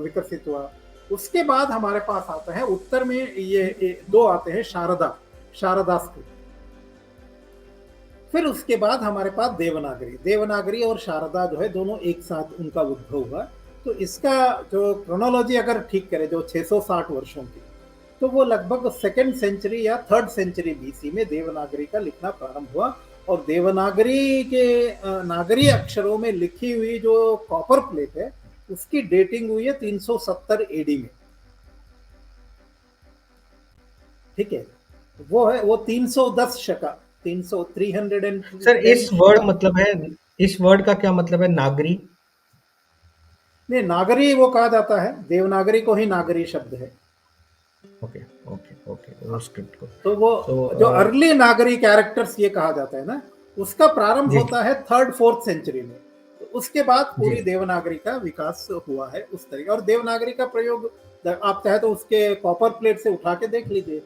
विकसित हुआ। उसके बाद हमारे पास आता है उत्तर में ये दो आते हैं, शारदा स्क्रिप्ट। फिर उसके बाद हमारे पास देवनागरी और शारदा जो है दोनों एक साथ उनका उद्भव हुआ। तो इसका जो क्रोनोलॉजी अगर ठीक करें, जो 660 वर्षों की, तो वो लगभग सेकेंड सेंचुरी या थर्ड सेंचुरी बीसी में देवनागरी का लिखना प्रारंभ हुआ। और देवनागरी के नागरी अक्षरों में लिखी हुई जो कॉपर प्लेट है, उसकी डेटिंग हुई है 370 एडी में। ठीक है, वो है वो 310 शका, 310 सर इस वर्ड शका। मतलब है, इस वर्ड का क्या मतलब है, नागरी? नहीं, नागरी वो कहा जाता है, देवनागरी को ही नागरी शब्द है। ओके ओके ओके, वो स्क्रिप्ट को। तो वो तो जो अर्ली नागरी कैरेक्टर्स ये कहा जाता है ना, उसका प्रारंभ जी होता है थर्ड फोर्थ सेंचुरी में। तो उसके बाद जी पूरी देवनागरी का विकास हुआ है उस तरीके। और देवनागरी का प्रयोग आप चाहे तो उसके कॉपर प्लेट से उठा के देख लीजिए,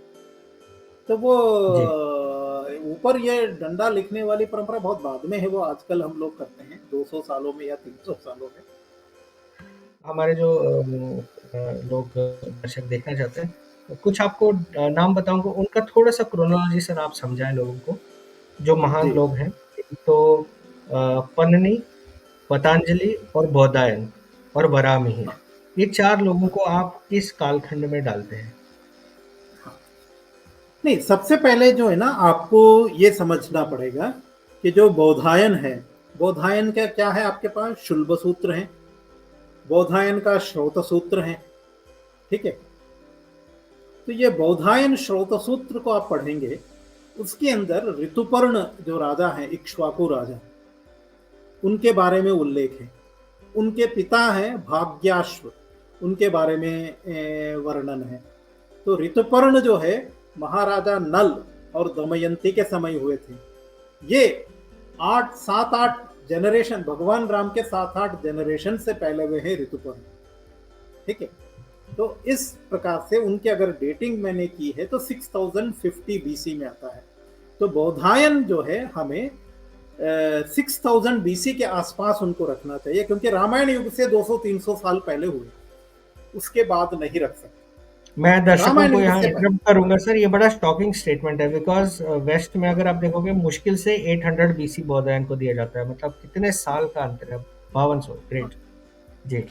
तो वो जी। ऊपर ये डंडा लिखने वाली परंपरा बहुत बाद में है, वो आजकल हम लोग करते हैं 200 सालों में या 300 सालों में। हमारे जो लोग दर्शक देखना चाहते हैं, तो कुछ आपको नाम बताऊंगा, उनका थोड़ा सा क्रोनोलॉजी सर आप समझाएं लोगों को, जो महान जी, लोग हैं। तो पन्ननी, पतंजलि और बौधायन और वराहमिहिर, ये चार लोगों को आप किस कालखंड में डालते हैं? नहीं, सबसे पहले जो है ना, आपको ये समझना पड़ेगा कि जो बौधायन है, बौधायन का क्या है, आपके पास शुल्ब सूत्र है, बौधायन का श्रोत सूत्र है। ठीक है, तो ये बौधायन श्रोत सूत्र को आप पढ़ेंगे, उसके अंदर ऋतुपर्ण जो राजा है, इक्ष्वाकु राजा, उनके बारे में उल्लेख है। उनके पिता हैं भाग्याश्व, उनके बारे में वर्णन है। तो ऋतुपर्ण जो है महाराजा नल और दमयंती के समय हुए थे। ये 7-8 जनरेशन, भगवान राम के 7-8 जनरेशन से पहले हुए हैं ऋतुपर्ण। ठीक है, तो इस प्रकार से उनकी अगर डेटिंग मैंने की है तो 6050 बीसी में आता है। तो बौधायन जो है हमें 6000 बीसी के आसपास उनको रखना चाहिए, क्योंकि रामायण युग से 200-300 साल पहले हुए, उसके बाद नहीं रख सकते। मैं दर्शकों रामायण को युग यहाँ से पहले। इंटरप्ट करूंगा सर, ये बड़ा स्टॉकिंग स्टेटमेंट है, बिकॉज वेस्ट में अगर आप देखोगे मुश्किल से 800 बीसी बौधायन को दिया जाता है, मतलब कितने साल का अंतर है, 5200। ग्रेट जी।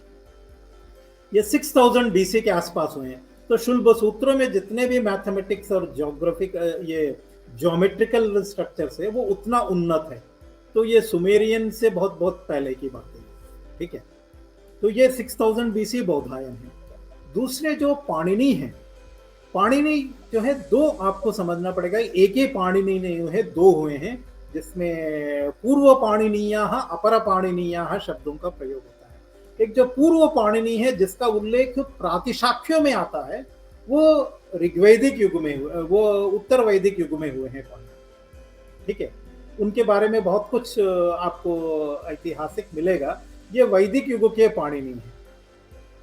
ये 6000 बीसी के आसपास हुए हैं। तो शुल्ब सूत्रों में जितने भी मैथमेटिक्स और ज्योग्राफिक ये ज्योमेट्रिकल स्ट्रक्चर्स है, वो उतना उन्नत है। तो ये सुमेरियन से बहुत बहुत पहले की बात है। ठीक है, तो ये 6000 बीसी बौधायन है। दूसरे जो पाणिनि है, पाणिनि जो है दो आपको समझना पड़ेगा, एक ही पाणिनि नहीं हुए, दो हुए हैं, जिसमें पूर्व पाणिनीया अपर पाणिनीया शब्दों का प्रयोग होता है। एक जो पूर्व पाणिनि है, जिसका उल्लेख प्रातिशाख्यों में आता है, वो ऋग्वैदिक युग में हुए, वो उत्तर वैदिक युग में हुए हैं पाणिनि। ठीक है, उनके बारे में बहुत कुछ आपको ऐतिहासिक मिलेगा। ये वैदिक युग के पाणिनि है।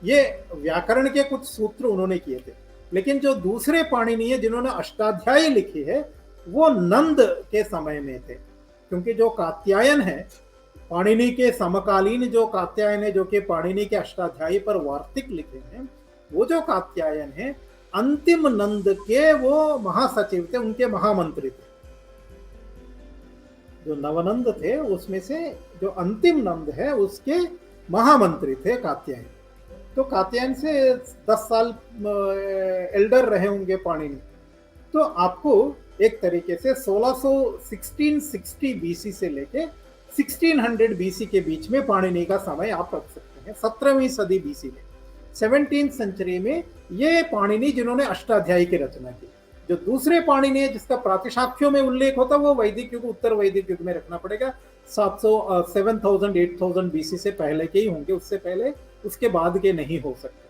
ये व्याकरण के कुछ सूत्र उन्होंने किए थे। लेकिन जो दूसरे पाणिनि है जिन्होंने अष्टाध्यायी लिखी है, वो नंद के समय में थे। क्योंकि जो कात्यायन है, पाणिनि के समकालीन जो कात्यायन है, जो कि पाणिनि के अष्टाध्यायी पर वार्तिक लिखे हैं, वो जो कात्यायन है अंतिम नंद के वो महासचिव थे, उनके महामंत्री थे। जो नवनंद थे उसमें से जो अंतिम नंद है उसके महामंत्री थे कात्यायन। तो कात्यायन से 10 साल एल्डर रहे होंगे पाणिनि। तो आपको एक तरीके से 1660 बीसी से लेके 1600 बीसी के बीच में पाणिनि का समय आप रख सकते हैं। 17वीं सदी बीसी में, 17th सेंचुरी में ये पाणिनि जिन्होंने अष्टाध्यायी की रचना की। जो दूसरे पाणिनि है जिसका प्रातिशाख्यों में उल्लेख होता है, वो वैदिक युग, उत्तर वैदिक युग में रखना पड़ेगा। 7000 8000 बीसी से पहले के ही होंगे, उससे पहले उसके बाद के नहीं हो सकते।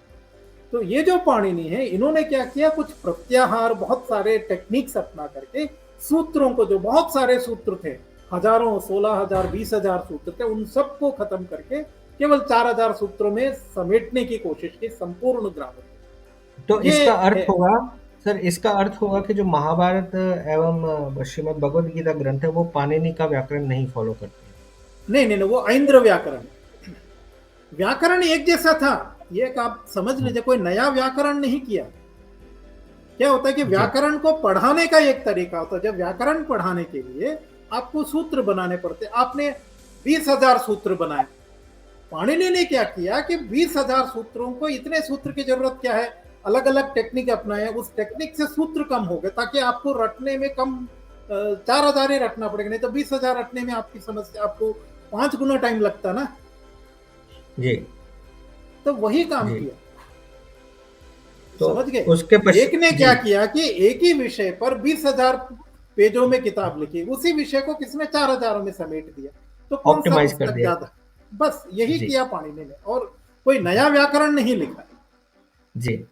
तो ये जो पाणिनि है, इन्होंने क्या किया, कुछ प्रत्याहार, बहुत सारे टेक्निक्स अपना करके सूत्रों को, जो बहुत सारे सूत्र थे, हजारों, 16,000 20,000 सूत्र थे, उन सबको खत्म करके केवल 4000 सूत्रों में समेटने की कोशिश की संपूर्ण ग्रामर। तो ये इसका अर्थ है। होगा सर इसका अर्थ होगा कि जो महाभारत एवं श्रीमद् भगवद गीता ग्रंथ है वो पाणिनि का व्याकरण नहीं फॉलो करते हैं। नहीं नहीं नहीं, वो ऐन्द्र व्याकरण, व्याकरण एक जैसा था, ये आप समझ लीजिए, कोई नया व्याकरण नहीं किया। क्या होता है कि जी व्याकरण को पढ़ाने का एक तरीका होता है। जब व्याकरण पढ़ाने के लिए आपको सूत्र बनाने पड़ते, आपने 20,000 सूत्र बनाए। पाणिनि ने क्या किया कि 20,000 सूत्रों को, इतने सूत्र की जरूरत क्या है, अलग अलग टेक्निक अपनाए, उस टेक्निक से सूत्र कम हो गए ताकि आपको रटने में कम 4,000 ही रटना पड़ेगा, नहीं तो 20,000 रटने में आपकी समस्या, आपको 5 गुना टाइम लगता ना। जी तो वही काम जी। किया, तो समझ गए। उसके एक ने जी क्या किया कि एक ही विषय पर 20,000 पेजों में किताब लिखी, उसी विषय को किसने 4,000 में समेट दिया। तो कौन सा ऑप्टिमाइज कर पुस्तक दिया। ज्यादा, बस यही जी किया पाणिनि ने, और कोई जी नया व्याकरण नहीं लिखा। जी।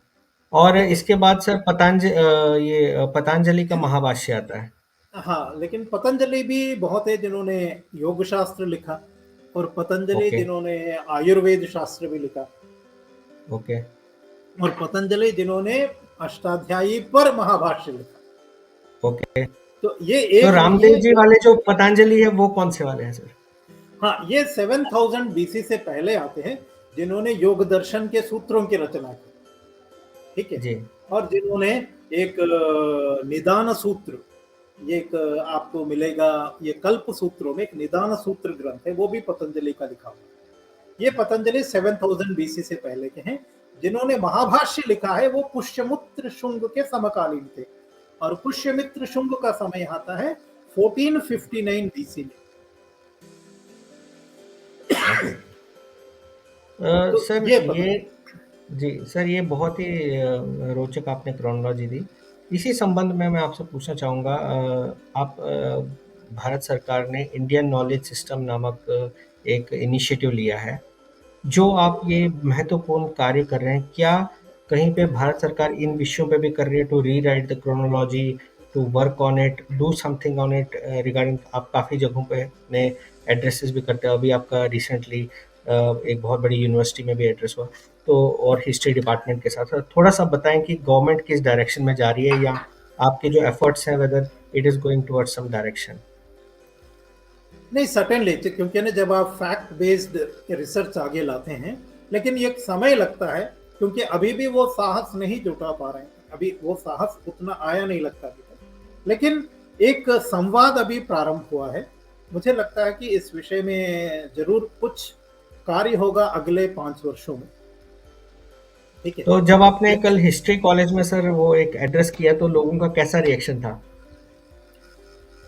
और ठीक है। इसके बाद सर पतंजलि का महाभाष्य आता है। हाँ, लेकिन पतंजलि भी बहुत है जिन्होंने योग शास्त्र लिखा, और पतंजलि ओके जिन्होंने आयुर्वेद शास्त्र भी लिखा, ओके और पतंजलि जिन्होंने अष्टाध्यायी पर महाभाष्य लिखा। ओके। तो ये तो एक नहीं रामदेव है जी वाले जो पतंजलि है वो कौन से वाले हैं सर? हाँ, ये 7000 बीसी से पहले आते हैं, जिन्होंने योग दर्शन के सूत्रों की रचना की। ठीक है। जी और जिन्होंने एक निदान सूत्र, ये एक आपको मिलेगा, ये कल्प सूत्रों में एक निदान सूत्र ग्रंथ है, वो भी पतंजलि का लिखा हुआ है। ये पतंजलि 7000 बीसी से पहले के हैं। जिन्होंने महाभाष्य लिखा है वो पुष्यमित्र शुंग के समकालीन थे, और पुष्यमित्र शुंग का समय आता है 1459 बीसी में। ओके। तो सर ये ये पता। जी सर ये बहुत ही रोचक आपने क्रोनोलॉजी दी। इसी संबंध में मैं आपसे पूछना चाहूँगा, आप भारत सरकार ने इंडियन नॉलेज सिस्टम नामक एक इनिशिएटिव लिया है, जो आप ये महत्वपूर्ण कार्य कर रहे हैं, क्या कहीं पे भारत सरकार इन विषयों पे भी कर रही है to rewrite the chronology, to work on it, do something on it regarding? आप काफ़ी जगहों पे अपने एड्रेसेस भी करते हो, अभी आपका रिसेंटली एक बहुत बड़ी यूनिवर्सिटी में भी एड्रेस हुआ, तो और हिस्ट्री डिपार्टमेंट के साथ थोड़ा सा बताएं कि गवर्नमेंट किस डायरेक्शन में जा रही है, या आपके जो एफर्ट्स हैं whether it is going towards some direction. नहीं, सर्टेनली, क्योंकि ना जब आप फैक्ट बेस्ड रिसर्च आगे लाते हैं, लेकिन ये समय लगता है, क्योंकि अभी भी वो साहस नहीं जुटा पा रहे हैं, अभी वो साहस उतना आया नहीं लगता अभी तक। लेकिन एक संवाद अभी प्रारंभ हुआ है। मुझे लगता है कि इस विषय में जरूर कुछ कार्य होगा अगले 5 वर्षों में। ठीक है। तो जब आपने लेकिन कल हिस्ट्री कॉलेज में सर वो एक एड्रेस किया तो लोगों का कैसा रिएक्शन था?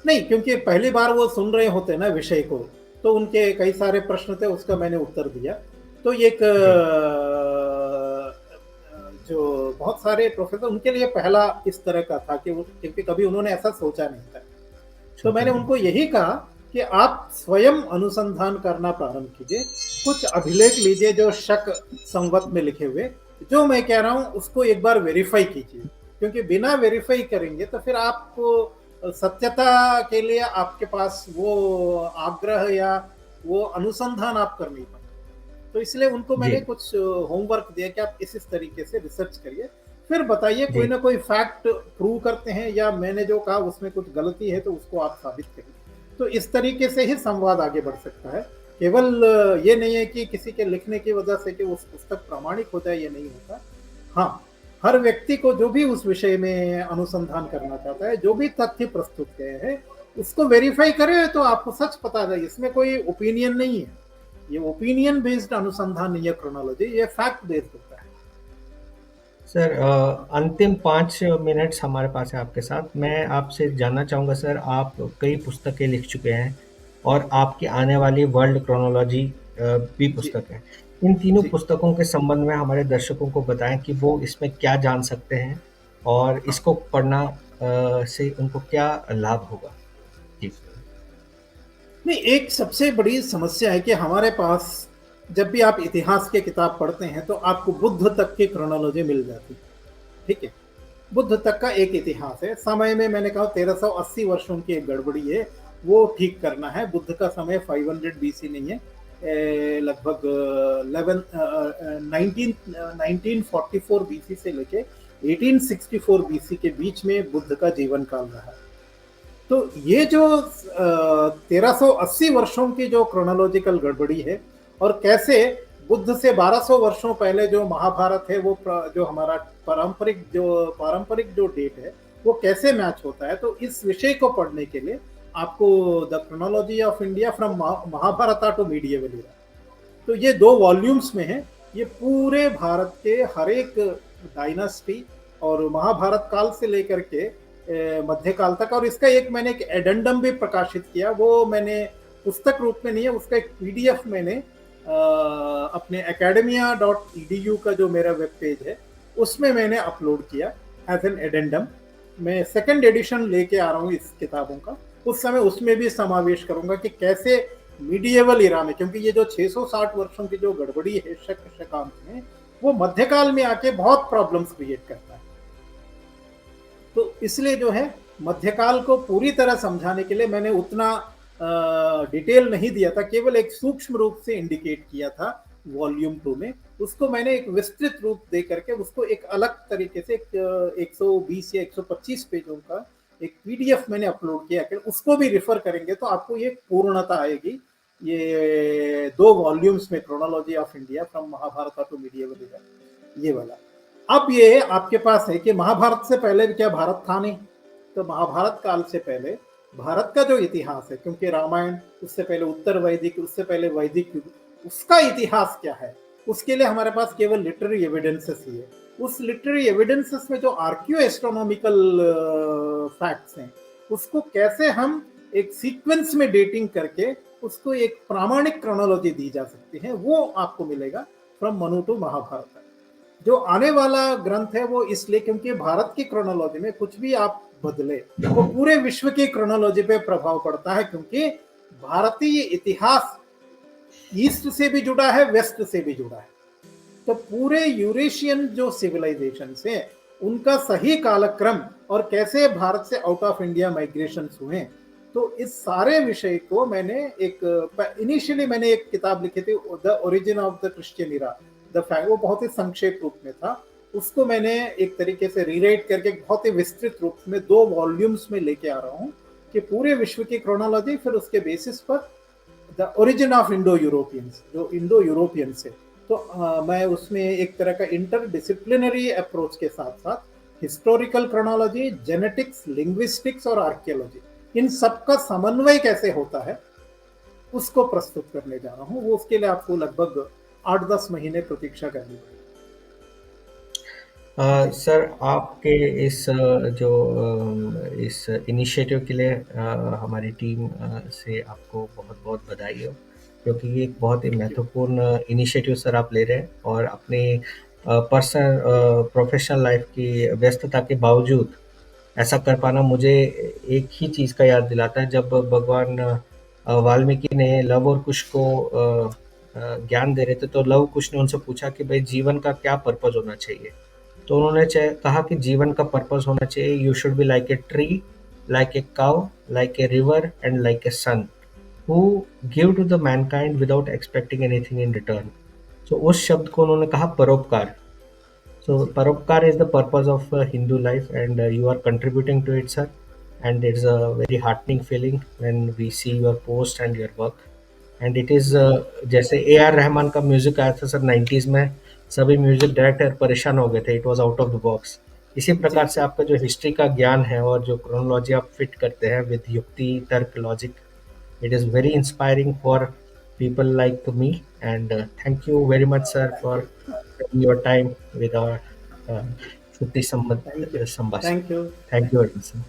नहीं, क्योंकि पहली बार वो सुन रहे होते ना विषय को, तो उनके कई सारे प्रश्न थे, उसका मैंने उत्तर दिया। तो एक जी जो बहुत सारे प्रोफेसर, उनके लिए पहला इस तरह का था कि क्योंकि कभी उन्होंने ऐसा सोचा नहीं था। तो सोचा मैंने नहीं। उनको यही कहा कि आप स्वयं अनुसंधान करना प्रारंभ कीजिए, कुछ अभिलेख लीजिए जो शक संवत में लिखे हुए, जो मैं कह रहा हूं उसको एक बार वेरीफाई कीजिए, क्योंकि बिना वेरीफाई करेंगे तो फिर आपको सत्यता के लिए आपके पास वो आग्रह या वो अनुसंधान आप कर नहीं पाए। तो इसलिए उनको जी मैंने कुछ होमवर्क दिया कि आप इस तरीके से रिसर्च करिए, फिर बताइए, कोई जी ना कोई फैक्ट प्रूव करते हैं, या मैंने जो कहा उसमें कुछ गलती है तो उसको आप साबित करिए। तो इस तरीके से ही संवाद आगे बढ़ सकता है। केवल ये नहीं है कि किसी के लिखने की वजह से कि उस पुस्तक प्रामाणिक हो जाए, ये नहीं होता। हाँ, हर व्यक्ति को जो भी उस विषय में अनुसंधान करना चाहता है, जो भी तथ्य प्रस्तुत किए हैं, उसको वेरीफाई करे तो आपको सच पता है। इसमें कोई ओपिनियन नहीं है, ये ओपिनियन बेस्ड अनुसंधान नहीं है क्रोनोलॉजी, ये फैक्ट बेस्ड होता है। सर, अंतिम 5 मिनट्स हमारे पास है आपके साथ। मैं आपसे जानना चाहूँगा सर, आप कई पुस्तकें लिख चुके हैं और आपकी आने वाली वर्ल्ड क्रोनोलॉजी भी जी पुस्तक है। इन तीनों जी। पुस्तकों के संबंध में हमारे दर्शकों को बताएं कि वो इसमें क्या जान सकते हैं और हाँ, इसको पढ़ना से उनको क्या लाभ होगा। जी नहीं, एक सबसे बड़ी समस्या है कि हमारे पास जब भी आप इतिहास के किताब पढ़ते हैं तो आपको बुद्ध तक की क्रोनोलॉजी मिल जाती है। ठीक है। बुद्ध तक का एक इतिहास है। समय में मैंने कहा 1380 वर्षों की एक गड़बड़ी है, वो ठीक करना है। बुद्ध का समय 500 बीसी नहीं है, लगभग 1944 बीसी से लेके 1864 बीसी के बीच में बुद्ध का जीवन काल रहा। तो ये जो 1380 वर्षों की जो क्रोनोलॉजिकल गड़बड़ी है, और कैसे बुद्ध से 1200 वर्षों पहले जो महाभारत है, वो जो हमारा पारंपरिक जो डेट है वो कैसे मैच होता है, तो इस विषय को पढ़ने के लिए आपको the chronology of India from Mahabharata to medieval era, तो ये 2 वॉल्यूम्स में है। ये पूरे भारत के हर एक डायनास्टी और महाभारत काल से लेकर के मध्यकाल तक, और इसका मैंने एक एडेंडम भी प्रकाशित किया, वो मैंने पुस्तक रूप में नहीं है, उसका एक पीडीएफ मैंने अपने academia.edu का जो मेरा वेब पेज है उसमें मैंने अपलोड किया एज एन एडेंडम। मैं सेकंड एडिशन लेके आ रहा हूँ इस किताबों का, उस समय उसमें भी समावेश करूंगा कि कैसे मीडिएवल इरा में, क्योंकि ये जो 660 वर्षों की जो गड़बड़ी है शकांत में, वो मध्यकाल में आके बहुत प्रॉब्लम्स क्रिएट करता है। तो इसलिए जो है मध्यकाल को पूरी तरह समझाने के लिए मैंने उतना डिटेल नहीं दिया था, केवल एक सूक्ष्म रूप से इंडिकेट किया था वॉल्यूम 2 में। उसको मैंने एक विस्तृत रूप दे करके उसको एक अलग तरीके से 120 या 125 पेजों का एक पीडीएफ मैंने अपलोड किया, उसको भी रिफर करेंगे तो आपको ये पूर्णता आएगी, ये 2 वॉल्यूम्स में chronology of India from Mahabharata to medieval era, ये वाला। अब ये आपके पास है कि महाभारत से पहले क्या भारत था? नहीं। तो महाभारत काल से पहले भारत का जो इतिहास है, क्योंकि रामायण, उससे पहले उत्तर वैदिक, उससे पहले वैदिक युग, उसका इतिहास क्या है, उसके लिए हमारे पास केवल लिटरेरी एविडेंसेस ही है। उस लिटरेरी एविडेंसेस में जो आर्कियो एस्ट्रोनॉमिकल फैक्ट्स हैं, उसको कैसे हम एक सीक्वेंस में डेटिंग करके उसको एक प्रामाणिक क्रोनोलॉजी दी जा सकती है, वो आपको मिलेगा फ्रॉम मनु टू महाभारत। जो आने वाला ग्रंथ है वो इसलिए क्योंकि भारत की क्रोनोलॉजी में कुछ भी आप बदले वो पूरे विश्व की क्रोनोलॉजी पे प्रभाव पड़ता है, क्योंकि भारतीय इतिहास ईस्ट से भी जुड़ा है, वेस्ट से भी जुड़ा है। तो पूरे यूरेशियन जो सिविलाइजेशन है उनका सही कालक्रम और कैसे भारत से आउट ऑफ इंडिया माइग्रेशन हुए, तो इस सारे विषय को मैंने इनिशियली मैंने एक किताब लिखी थी, the origin of the Christian era, वो बहुत ही संक्षेप रूप में था। उसको मैंने एक तरीके से रीराइट करके बहुत ही विस्तृत रूप में 2 वॉल्यूम्स में लेके आ रहा हूँ कि पूरे विश्व की क्रोनोलॉजी, फिर उसके बेसिस पर the origin of Indo Europeans, जो इंडो यूरोपियंस है। तो मैं उसमें एक तरह का इंटरडिसिप्लिनरी अप्रोच के साथ साथ हिस्टोरिकल क्रोनोलॉजी, जेनेटिक्स, लिंग्विस्टिक्स और आर्कियोलॉजी, इन सब का समन्वय कैसे होता है उसको प्रस्तुत करने जा रहा हूँ। वो उसके लिए आपको लगभग 8-10 महीने प्रतीक्षा करनी पड़ेगी। सर, आपके इस इनिशिएटिव के लिए हमारी टीम से आपको बहुत बहुत बधाई हो, क्योंकि ये एक बहुत ही महत्वपूर्ण इनिशिएटिव सर आप ले रहे हैं, और अपने पर्सनल प्रोफेशनल लाइफ की व्यस्तता के बावजूद ऐसा कर पाना मुझे एक ही चीज़ का याद दिलाता है, जब भगवान वाल्मीकि ने लव और कुश को ज्ञान दे रहे थे, तो लव कुश ने उनसे पूछा कि भाई जीवन का क्या पर्पस होना चाहिए, तो उन्होंने कहा कि जीवन का पर्पस होना चाहिए, you should be like a tree, like a cow, like a river and like a sun who give to the mankind without expecting anything in return. So उस शब्द को उन्होंने कहा परोपकार। सो परोपकार is the purpose of Hindu life, and you are contributing to it sir, and it's a very heartening feeling when we see your post and your work. And it is जैसे AR Rahman का music आया था sir 90s में, सभी music director परेशान हो गए थे, it was out of the box. इसी प्रकार से आपका जो हिस्ट्री का ज्ञान है और जो क्रोनोलॉजी आप फिट करते हैं विद युक्ति, तर्क, logic, it is very inspiring for people like me, and thank you very much sir for your time with our छुट्टी संबंध संभाषण। Thank you very much sir.